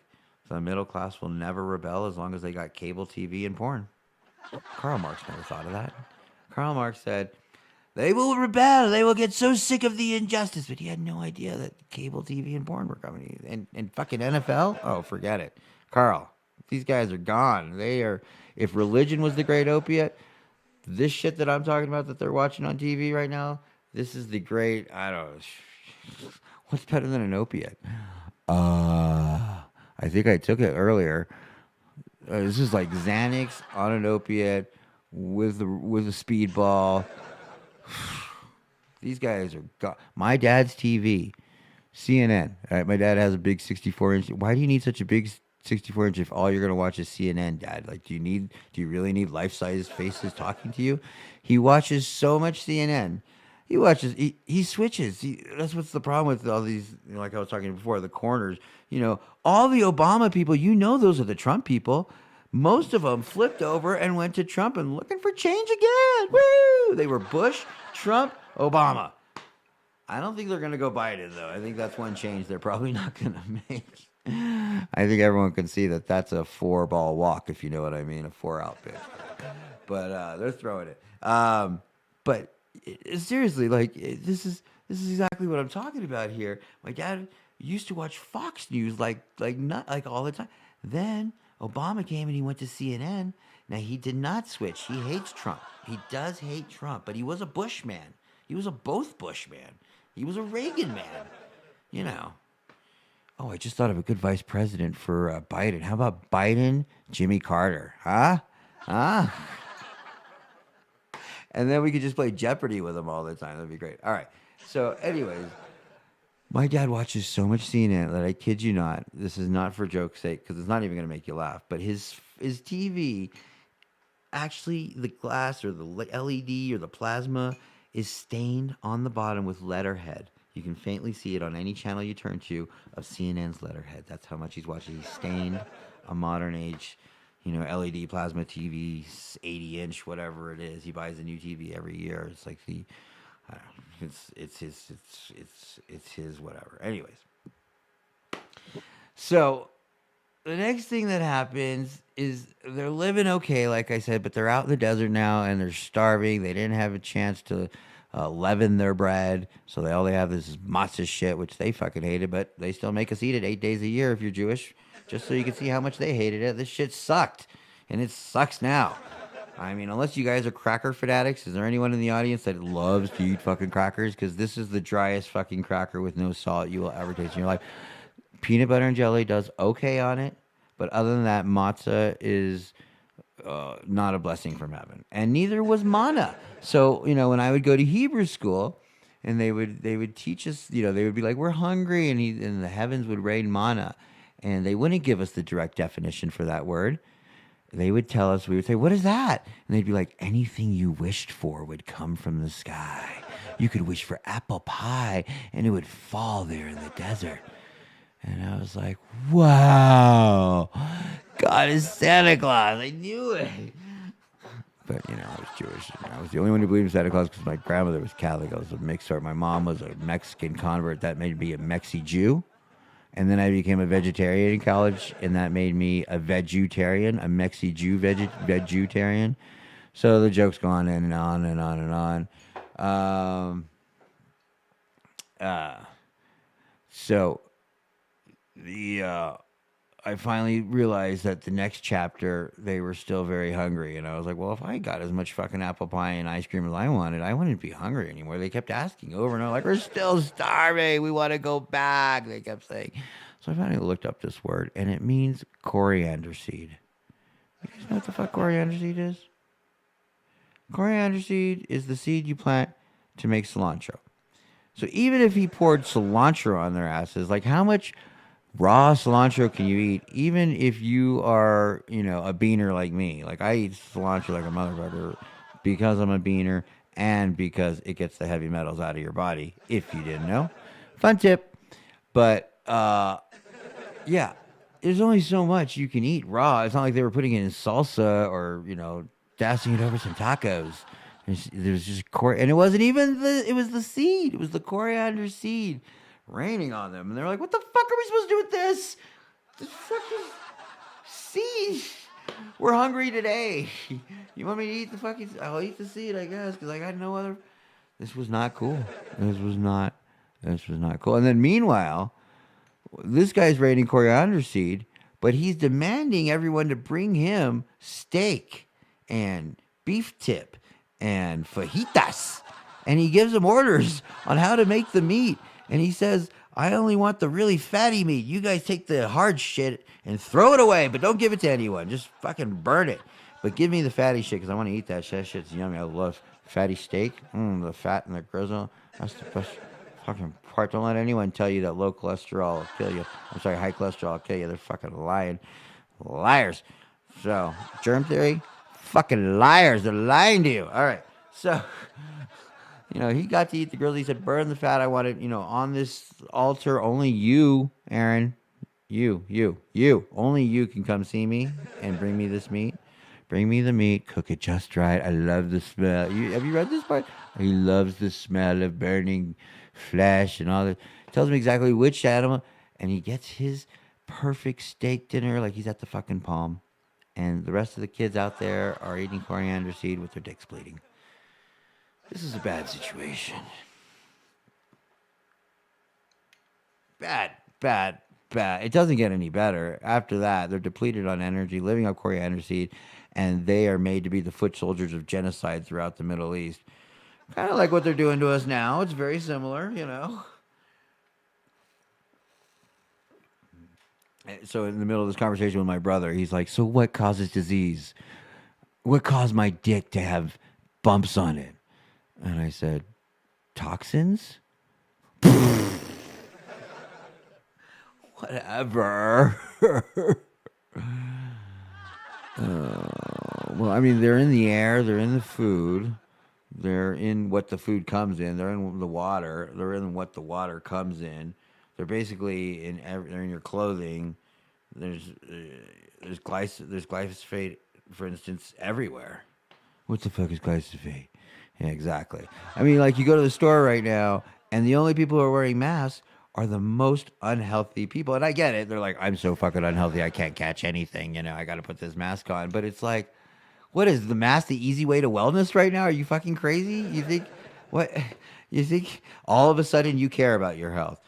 the middle class will never rebel as long as they got cable TV and porn. Karl Marx never thought of that. Karl Marx said, they will rebel. They will get so sick of the injustice. But he had no idea that cable TV and porn were coming. And fucking NFL? Oh, forget it. Carl, these guys are gone. They are... If religion was the great opiate, this shit that I'm talking about that they're watching on TV right now, this is the great... I don't know. What's better than an opiate? I think I took it earlier. This is like Xanax on an opiate with a speedball. These guys are my dad's TV, CNN. All right, my dad has a big 64-inch. Why do you need such a big 64-inch if all you're gonna watch is CNN, Dad? Like, do you really need life-size faces talking to you? He watches so much CNN. He switches. That's what's the problem with all these, like I was talking before, the corners. All the Obama people, those are the Trump people. Most of them flipped over and went to Trump and looking for change again. Woo! They were Bush, Trump, Obama. I don't think they're going to go Biden, though. I think that's one change they're probably not going to make. I think everyone can see that that's a 4-ball walk, if you know what I mean, a 4-out pitch. But they're throwing it. But seriously, like, this is exactly what I'm talking about here. My dad, used to watch Fox News not like all the time. Then Obama came and he went to CNN. Now he did not switch. He hates Trump. He does hate Trump, but he was a Bush man. He was a both Bush man. He was a Reagan man. You know. Oh, I just thought of a good vice president for Biden. How about Biden, Jimmy Carter? Huh? Huh? And then we could just play Jeopardy with him all the time. That'd be great. All right. So, anyways, my dad watches so much CNN that I kid you not. This is not for joke's sake because it's not even going to make you laugh. But his TV, actually, the glass or the LED or the plasma is stained on the bottom with letterhead. You can faintly see it on any channel you turn to of CNN's letterhead. That's how much he's watching. He's stained a modern age, LED plasma TV, 80-inch, whatever it is. He buys a new TV every year. It's like I don't know, it's his whatever. Anyways, so the next thing that happens is they're living okay, like I said, but they're out in the desert now and they're starving. They didn't have a chance to leaven their bread, so all they have is matzah shit, which they fucking hated, but they still make us eat it 8 days a year if you're Jewish, just so you can see how much they hated it. This shit sucked, and it sucks now. I mean, unless you guys are cracker fanatics, is there anyone in the audience that loves to eat fucking crackers? Because this is the driest fucking cracker with no salt you will ever taste in your life. Peanut butter and jelly does okay on it, but other than that, matzah is not a blessing from heaven, and neither was manna. So when I would go to Hebrew school, and they would teach us, they would be like, "We're hungry," and the heavens would rain manna, and they wouldn't give us the direct definition for that word. They would tell us, we would say, "What is that?" And they'd be like, "Anything you wished for would come from the sky. You could wish for apple pie, and it would fall there in the desert." And I was like, wow, God is Santa Claus. I knew it. But, I was Jewish. I was the only one who believed in Santa Claus because my grandmother was Catholic. I was a mixer. My mom was a Mexican convert. That made me a Mexi Jew. And then I became a vegetarian in college, and that made me a vegetarian, a Mexi Jew vegetarian. So the jokes go on and on and on and on. So I finally realized that the next chapter they were still very hungry, and I was like, well, if I got as much fucking apple pie and ice cream as I wanted, I wouldn't be hungry anymore. They kept asking over and over, like, we're still starving, we want to go back, they kept saying. So I finally looked up this word, and it means coriander seed. You guys know what the fuck coriander seed is? Coriander seed is the seed you plant to make cilantro. So even if he poured cilantro on their asses, like how much raw cilantro can you eat? Even if you are, a beaner like me. Like I eat cilantro like a motherfucker because I'm a beaner and because it gets the heavy metals out of your body, if you didn't know. Fun tip. But, yeah, there's only so much you can eat raw. It's not like they were putting it in salsa or, dousing it over some tacos. There was just and it wasn't even it was the seed. It was the coriander seed raining on them. And they're like, what the fuck are we supposed to do with this? This fucking seed. We're hungry today. You want me to eat the fucking... I'll eat the seed, I guess, because I got no other... This was not cool. This was not cool. And then meanwhile, this guy's raining coriander seed, but he's demanding everyone to bring him steak and beef tip and fajitas, and he gives them orders on how to make the meat, and he says, I only want the really fatty meat. You guys take the hard shit and throw it away, but don't give it to anyone. Just fucking burn it. But give me the fatty shit, because I want to eat that shit. That shit's yummy. I love fatty steak. The fat and the grizzle. That's the best fucking part. Don't let anyone tell you that low cholesterol will kill you. I'm sorry, high cholesterol will kill you. They're fucking lying. Liars. So, germ theory, fucking liars. They're lying to you. All right. So, he got to eat the grizzly. He said, burn the fat. I want it, on this altar. Only you, Aaron, you, only you can come see me and bring me this meat. Bring me the meat. Cook it just right. I love the smell. Have you read this part? He loves the smell of burning flesh and all that. Tells me exactly which animal. And he gets his perfect steak dinner like he's at the fucking Palm. And the rest of the kids out there are eating coriander seed with their dicks bleeding. This is a bad situation. Bad bad, bad. It doesn't get any better. After that, they're depleted on energy, living off coriander seed, and they are made to be the foot soldiers of genocide throughout the Middle East. Kind of like what they're doing to us now. It's very similar. So in the middle of this conversation with my brother, he's like, "So what causes disease? What caused my dick to have bumps on it?" And I said, "Toxins." Whatever. Well, I mean, they're in the air, they're in the food, they're in what the food comes in, they're in the water, they're in what the water comes in. They're basically they're in your clothing. There's there's glyphosate, for instance, everywhere. What the fuck is glyphosate? Yeah, exactly. I mean, like you go to the store right now, and the only people who are wearing masks are the most unhealthy people. And I get it. They're like, I'm so fucking unhealthy. I can't catch anything. I got to put this mask on. But it's like, what is the mask the easy way to wellness right now? Are you fucking crazy? You think what? You think all of a sudden you care about your health?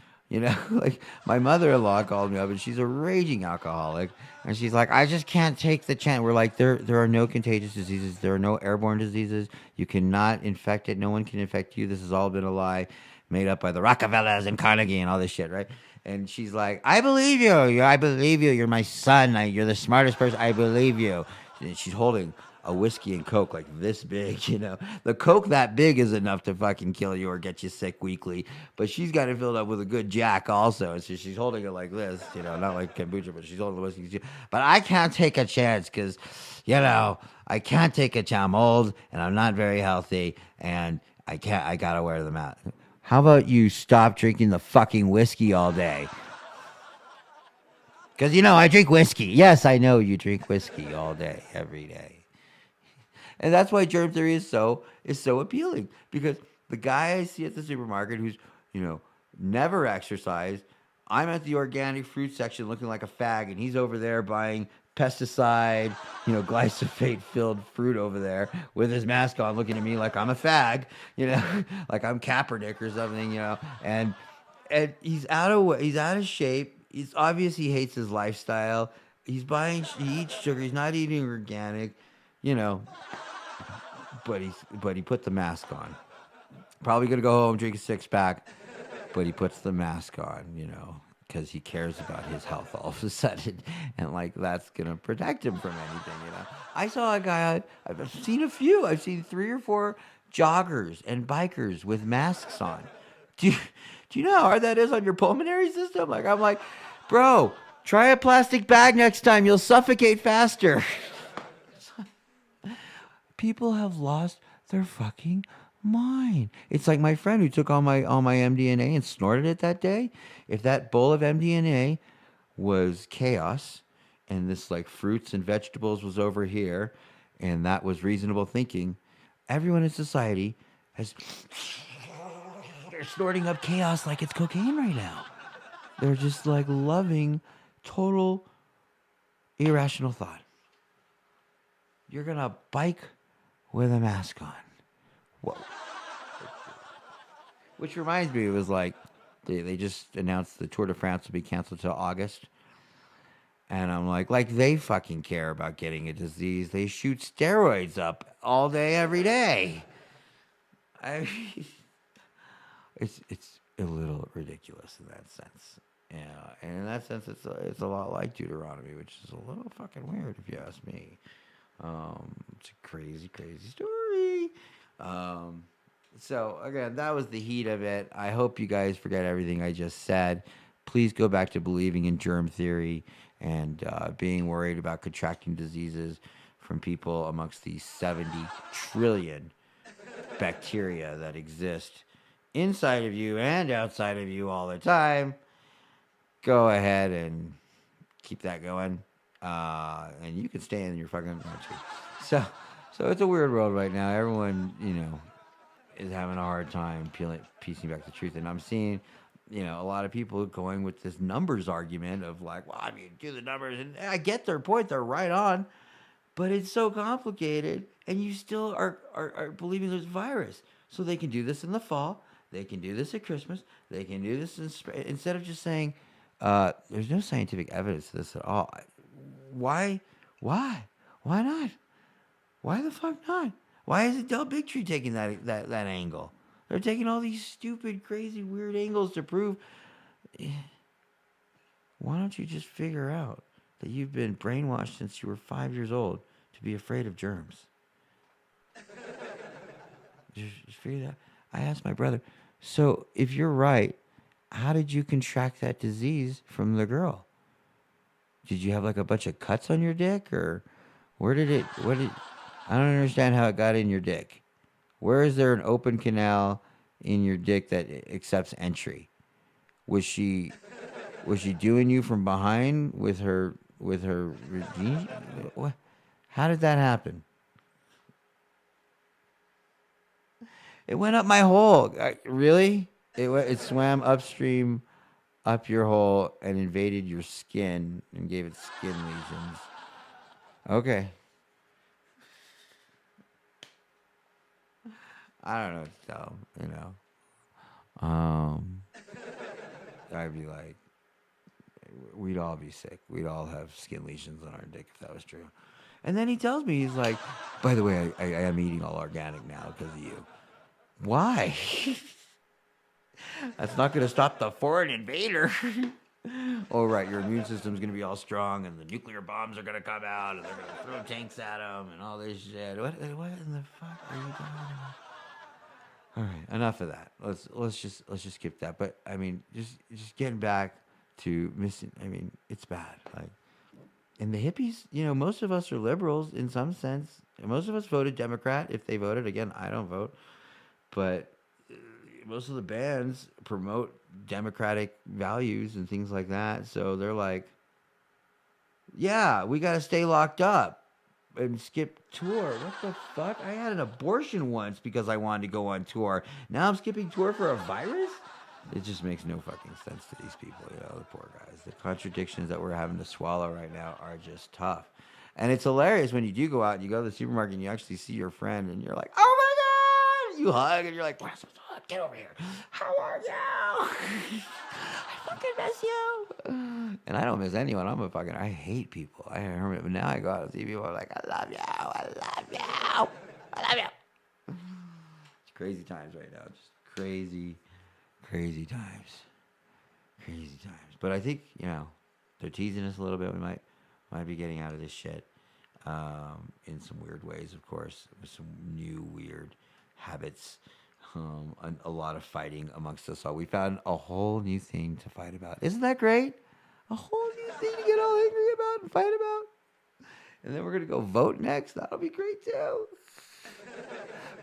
Like my mother-in-law called me up, and she's a raging alcoholic, and she's like, I just can't take the chance. We're like, there are no contagious diseases, there are no airborne diseases. You cannot infect it. No one can infect you. This has all been a lie, made up by the Rockefellers and Carnegie and all this shit, right? And she's like, I believe you. I believe you. You're my son. You're the smartest person. I believe you. And she's holding a whiskey and Coke like this big. The Coke that big is enough to fucking kill you or get you sick weekly. But she's got it filled up with a good Jack also. And so she's holding it like this, not like kombucha, but she's holding the whiskey. But I can't take a chance because, I can't take a chance. I'm old and I'm not very healthy and I gotta wear the mask. How about you stop drinking the fucking whiskey all day? Because, I drink whiskey. Yes, I know you drink whiskey all day, every day. And that's why germ theory is so appealing. Because the guy I see at the supermarket who's, never exercised, I'm at the organic fruit section looking like a fag, and he's over there buying pesticide, glyphosate filled fruit over there with his mask on, looking at me like I'm a fag, like I'm Kaepernick or something. And he's out of shape. It's obvious he hates his lifestyle. He eats sugar. He's not eating organic, you know. But he put the mask on. Probably gonna go home, drink a 6-pack, but he puts the mask on, because he cares about his health all of a sudden, and like that's gonna protect him from anything. I saw a guy. I've seen a few. I've seen 3 or 4 joggers and bikers with masks on. Do you, do you know how hard that is on your pulmonary system? Like I'm like, bro, try a plastic bag next time. You'll suffocate faster. People have lost their fucking mind. It's like my friend who took all my MDNA and snorted it that day. If that bowl of MDNA was chaos and this like fruits and vegetables was over here and that was reasonable thinking, everyone in society has they're snorting up chaos like it's cocaine right now. They're just like loving total irrational thought. You're gonna bike with a mask on. Whoa. Which reminds me, it was like they just announced the Tour de France will be canceled till August. And I'm like they fucking care about getting a disease. They shoot steroids up all day, every day. I it's a little ridiculous in that sense. Yeah, and in that sense, it's a lot like Deuteronomy, which is a little fucking weird if you ask me. It's a crazy, crazy story. So again, that was the heat of it. I hope you guys forget everything I just said. Please go back to believing in germ theory and being worried about contracting diseases from people amongst the 70 trillion bacteria that exist inside of you and outside of you all the time. Go ahead and keep that going. And you can stay in your fucking country. So it's a weird world right now. Everyone, is having a hard time piecing back the truth. And I'm seeing, a lot of people going with this numbers argument of like, well, I mean, do the numbers. And I get their point. They're right on. But it's so complicated. And you still are believing there's a virus. So they can do this in the fall. They can do this at Christmas. They can do this instead of just saying, There's no scientific evidence to this at all. Why? Why? Why not? Why the fuck not? Why is it Del Bigtree taking that angle? They're taking all these stupid, crazy, weird angles to prove. Why don't you just figure out that you've been brainwashed since you were 5 years old to be afraid of germs? Just figure that. I asked my brother, so if you're right, how did you contract that disease from the girl? Did you have like a bunch of cuts on your dick, or where did it? What did? I don't understand how it got in your dick. Where is there an open canal in your dick that accepts entry? Was she was she doing you from behind with her? What? How did that happen? It went up my hole. Really? It swam upstream up your hole and invaded your skin and gave it skin lesions. Okay. I don't know what to tell 'em. Um, I'd be like, we'd all be sick. We'd all have skin lesions on our dick if that was true. And then he tells me, he's like, by the way, I am eating all organic now because of you. Why? That's not going to stop the foreign invader. Oh, right. Your immune system's going to be all strong, and the nuclear bombs are going to come out, and they're going to throw tanks at them, and all this shit. What in the fuck are you doing? All right, enough of that. Let's just skip that. But I mean, just getting back to missing. I mean, it's bad. Like, and the hippies. Most of us are liberals in some sense. Most of us voted Democrat if they voted. Again, I don't vote, but most of the bands promote democratic values and things like that. So they're like, yeah, we got to stay locked up and skip tour. What the fuck? I had an abortion once because I wanted to go on tour. Now I'm skipping tour for a virus? It just makes no fucking sense to these people, the poor guys. The contradictions that we're having to swallow right now are just tough. And it's hilarious when you do go out and you go to the supermarket and you actually see your friend and you're like, oh my God! You hug and you're like, what's up? Get over here. How are you? I fucking miss you. And I don't miss anyone. I hate people. But now I go out and see people. I'm like, I love you. I love you. I love you. It's crazy times right now. Just crazy, crazy times. Crazy times. But I think, they're teasing us a little bit. We might be getting out of this shit in some weird ways, of course, with some new weird habits. A lot of fighting amongst us all. We found a whole new thing to fight about. Isn't that great? A whole new thing to get all angry about and fight about. And then we're gonna go vote next. That'll be great too.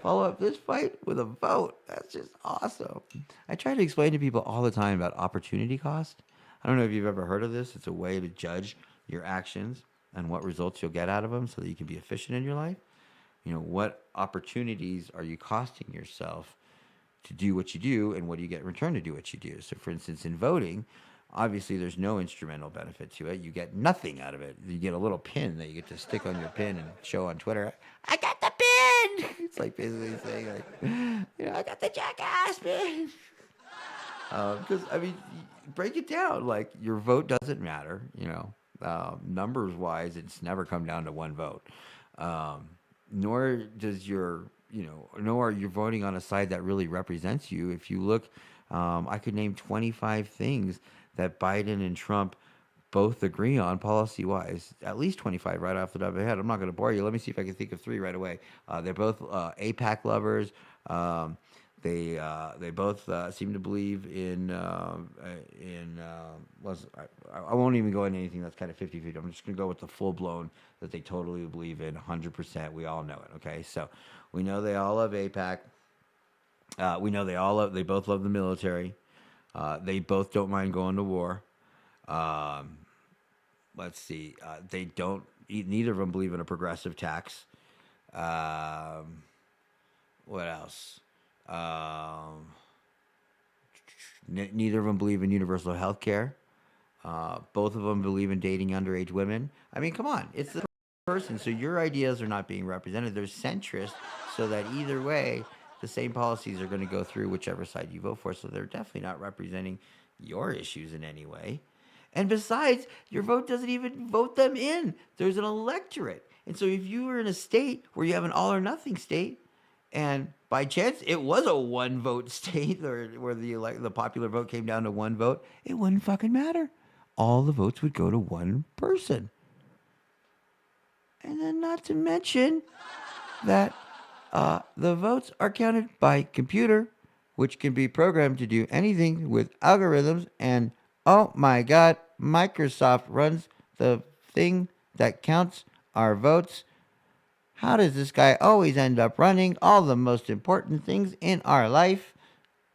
Follow up this fight with a vote. That's just awesome. I try to explain to people all the time about opportunity cost. I don't know if you've ever heard of this. It's a way to judge your actions and what results you'll get out of them so that you can be efficient in your life. What opportunities are you costing yourself to do what you do, and what do you get in return to do what you do? So, for instance, in voting, obviously there's no instrumental benefit to it. You get nothing out of it. You get a little pin that you get to stick on your pin and show on Twitter. I got the pin. It's like basically saying like, I got the jackass pin. Because I mean, break it down. Like your vote doesn't matter. Numbers wise, it's never come down to one vote. Nor does nor are you voting on a side that really represents you. If you look, I could name 25 things that Biden and Trump both agree on policy wise. At least 25 right off the top of my head. I'm not going to bore you. Let me see if I can think of three right away. They're both APAC lovers. They both seem to believe I won't even go into anything that's kind of 50-50. I'm just going to go with the full blown that they totally believe in 100%. We all know it. Okay, so we know they all love APAC. We know they both love the military. They both don't mind going to war. Let's see. They don't. Neither of them believe in a progressive tax. What else? Neither of them believe in universal health care. Both of them believe in dating underage women. I mean, come on. It's the person. So your ideas are not being represented. They're centrist, so that either way, the same policies are going to go through whichever side you vote for. So they're definitely not representing your issues in any way. And besides, your vote doesn't even vote them in. There's an electorate. And so if you were in a state where you have an all or nothing state, and by chance it was a one vote state or where the popular vote came down to one vote, it wouldn't fucking matter. All the votes would go to one person. And then not to mention that the votes are counted by computer, which can be programmed to do anything with algorithms. And oh my God, Microsoft runs the thing that counts our votes. How does this guy always end up running all the most important things in our life?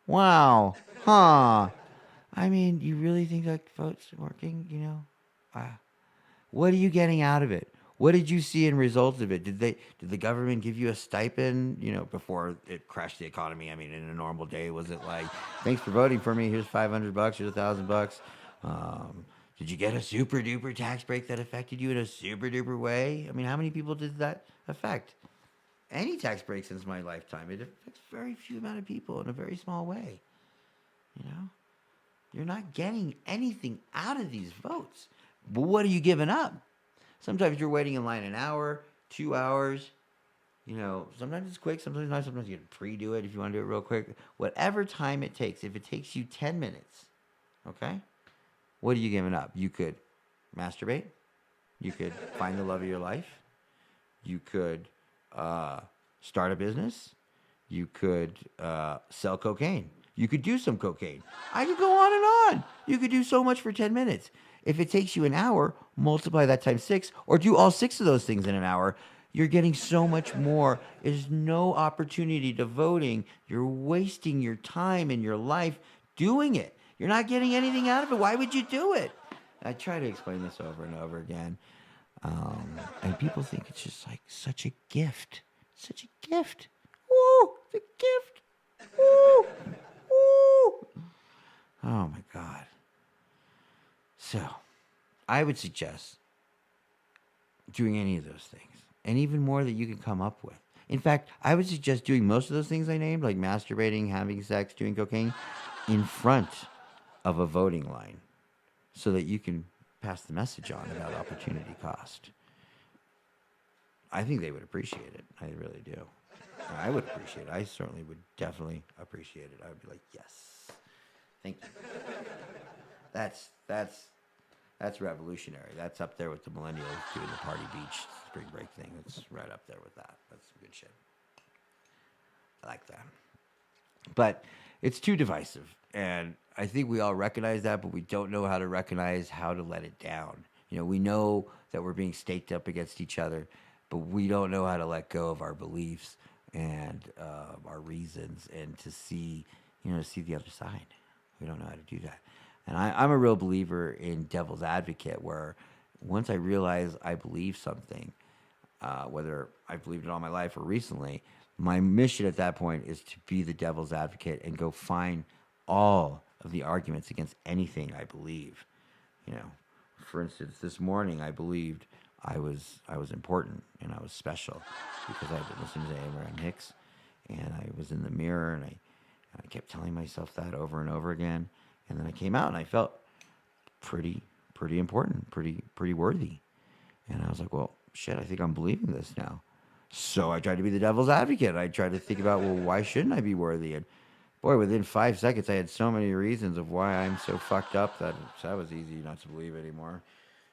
Wow. Huh. I mean, you really think that vote's working, you know? Wow. What are you getting out of it? What did you see in results of it? Did the government give you a stipend, before it crashed the economy? I mean, in a normal day, was it like, thanks for voting for me, here's $500, here's $1,000? Did you get a super duper tax break that affected you in a super duper way? I mean, how many people did that affect? Any tax break since my lifetime, it affects very few amount of people in a very small way. You know, you're not getting anything out of these votes. But what are you giving up? Sometimes you're waiting in line an hour, 2 hours. Sometimes it's quick, sometimes not. Sometimes you can pre-do it if you want to do it real quick. Whatever time it takes. If it takes you 10 minutes, okay? What are you giving up? You could masturbate. You could find the love of your life. You could start a business. You could sell cocaine. You could do some cocaine. I could go on and on. You could do so much for 10 minutes. If it takes you an hour, multiply that times 6, or do all 6 of those things in an hour. You're getting so much more. There's no opportunity to voting. You're wasting your time and your life doing it. You're not getting anything out of it. Why would you do it? I try to explain this over and over again. And people think it's just like such a gift. Such a gift. Woo! It's a gift. Woo! Woo! Oh my God. So, I would suggest doing any of those things, and even more that you can come up with. In fact, I would suggest doing most of those things I named, like masturbating, having sex, doing cocaine, in front of a voting line so that you can pass the message on about opportunity cost. I think they would appreciate it. I really do. I would appreciate it. I certainly would definitely appreciate it. I would be like, yes, thank you. That's revolutionary. That's up there with the millennials doing the party beach spring break thing. It's right up there with that. That's some good shit. I like that. But it's too divisive. And I think we all recognize that, but we don't know how to recognize how to let it down. We know that we're being staked up against each other, but we don't know how to let go of our beliefs and our reasons and to see the other side. We don't know how to do that. And I'm a real believer in devil's advocate, where once I realize I believe something, whether I've believed it all my life or recently, my mission at that point is to be the devil's advocate and go find all of the arguments against anything I believe. For instance, this morning I believed I was important and I was special because I've been listening to Abraham Hicks, and I was in the mirror and I kept telling myself that over and over again. And then I came out and I felt pretty important, pretty worthy. And I was like, well, shit, I think I'm believing this now. So I tried to be the devil's advocate. I tried to think about, well, why shouldn't I be worthy? And boy, within 5 seconds, I had so many reasons of why I'm so fucked up that was easy not to believe anymore.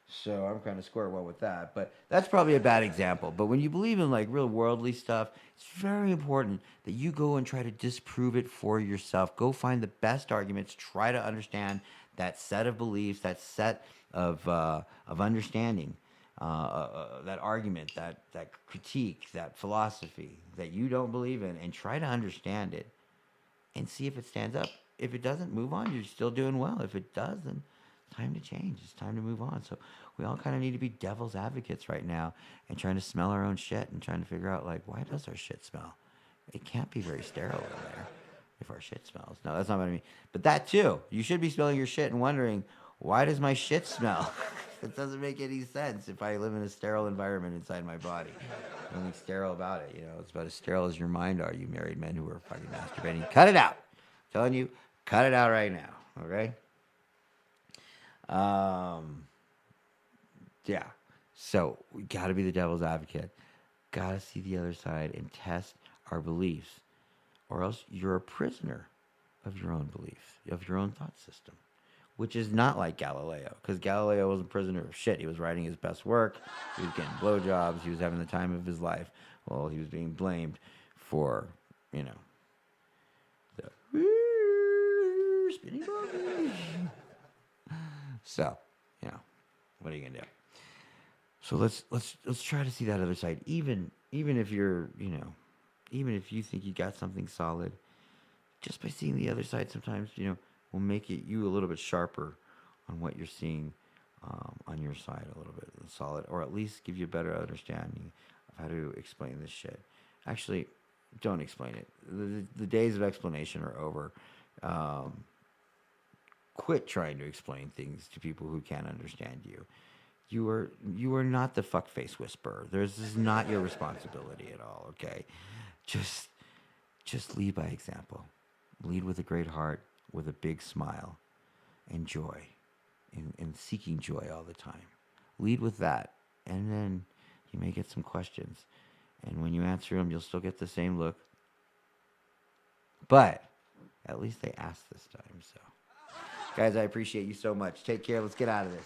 So I'm kind of square one with that. But that's probably a bad example. But when you believe in like real worldly stuff, it's very important that you go and try to disprove it for yourself. Go find the best arguments. Try to understand that set of beliefs, that set of understanding, that argument, that critique, that philosophy that you don't believe in, and try to understand it and see if it stands up. If it doesn't, move on. You're still doing well. If it does, then time to change. It's time to move on. So we all kind of need to be devil's advocates right now and trying to smell our own shit and trying to figure out, like, why does our shit smell? It can't be very sterile in there if our shit smells. No, that's not what I mean. But that too. You should be smelling your shit and wondering, why does my shit smell? It doesn't make any sense if I live in a sterile environment inside my body. There's nothing sterile about it. It's about as sterile as your mind are, you married men who are fucking masturbating. Cut it out. I'm telling you, cut it out right now. Okay? Um, yeah. So we got to be the devil's advocate. Got to see the other side and test our beliefs, or else you're a prisoner of your own beliefs, of your own thought system, which is not like Galileo, because Galileo was a prisoner of shit. He was writing his best work, he was getting blowjobs, he was having the time of his life. Well, he was being blamed for, you know, the spinning ball. So, you know, what are you gonna do? So let's try to see that other side. Even if you're, even if you think you got something solid, just by seeing the other side, sometimes will make it you a little bit sharper on what you're seeing on your side, a little bit solid, or at least give you a better understanding of how to explain this shit. Actually, don't explain it. The days of explanation are over. Um, Quit trying to explain things to people who can't understand you. You are not the fuckface whisperer. This is not your responsibility at all. Okay, just just lead by example. Lead with a great heart, with a big smile, and joy, and seeking joy all the time. Lead with that, and then you may get some questions, and when you answer them, you'll still get the same look, but at least they asked this time. So, guys, I appreciate you so much. Take care. Let's get out of this.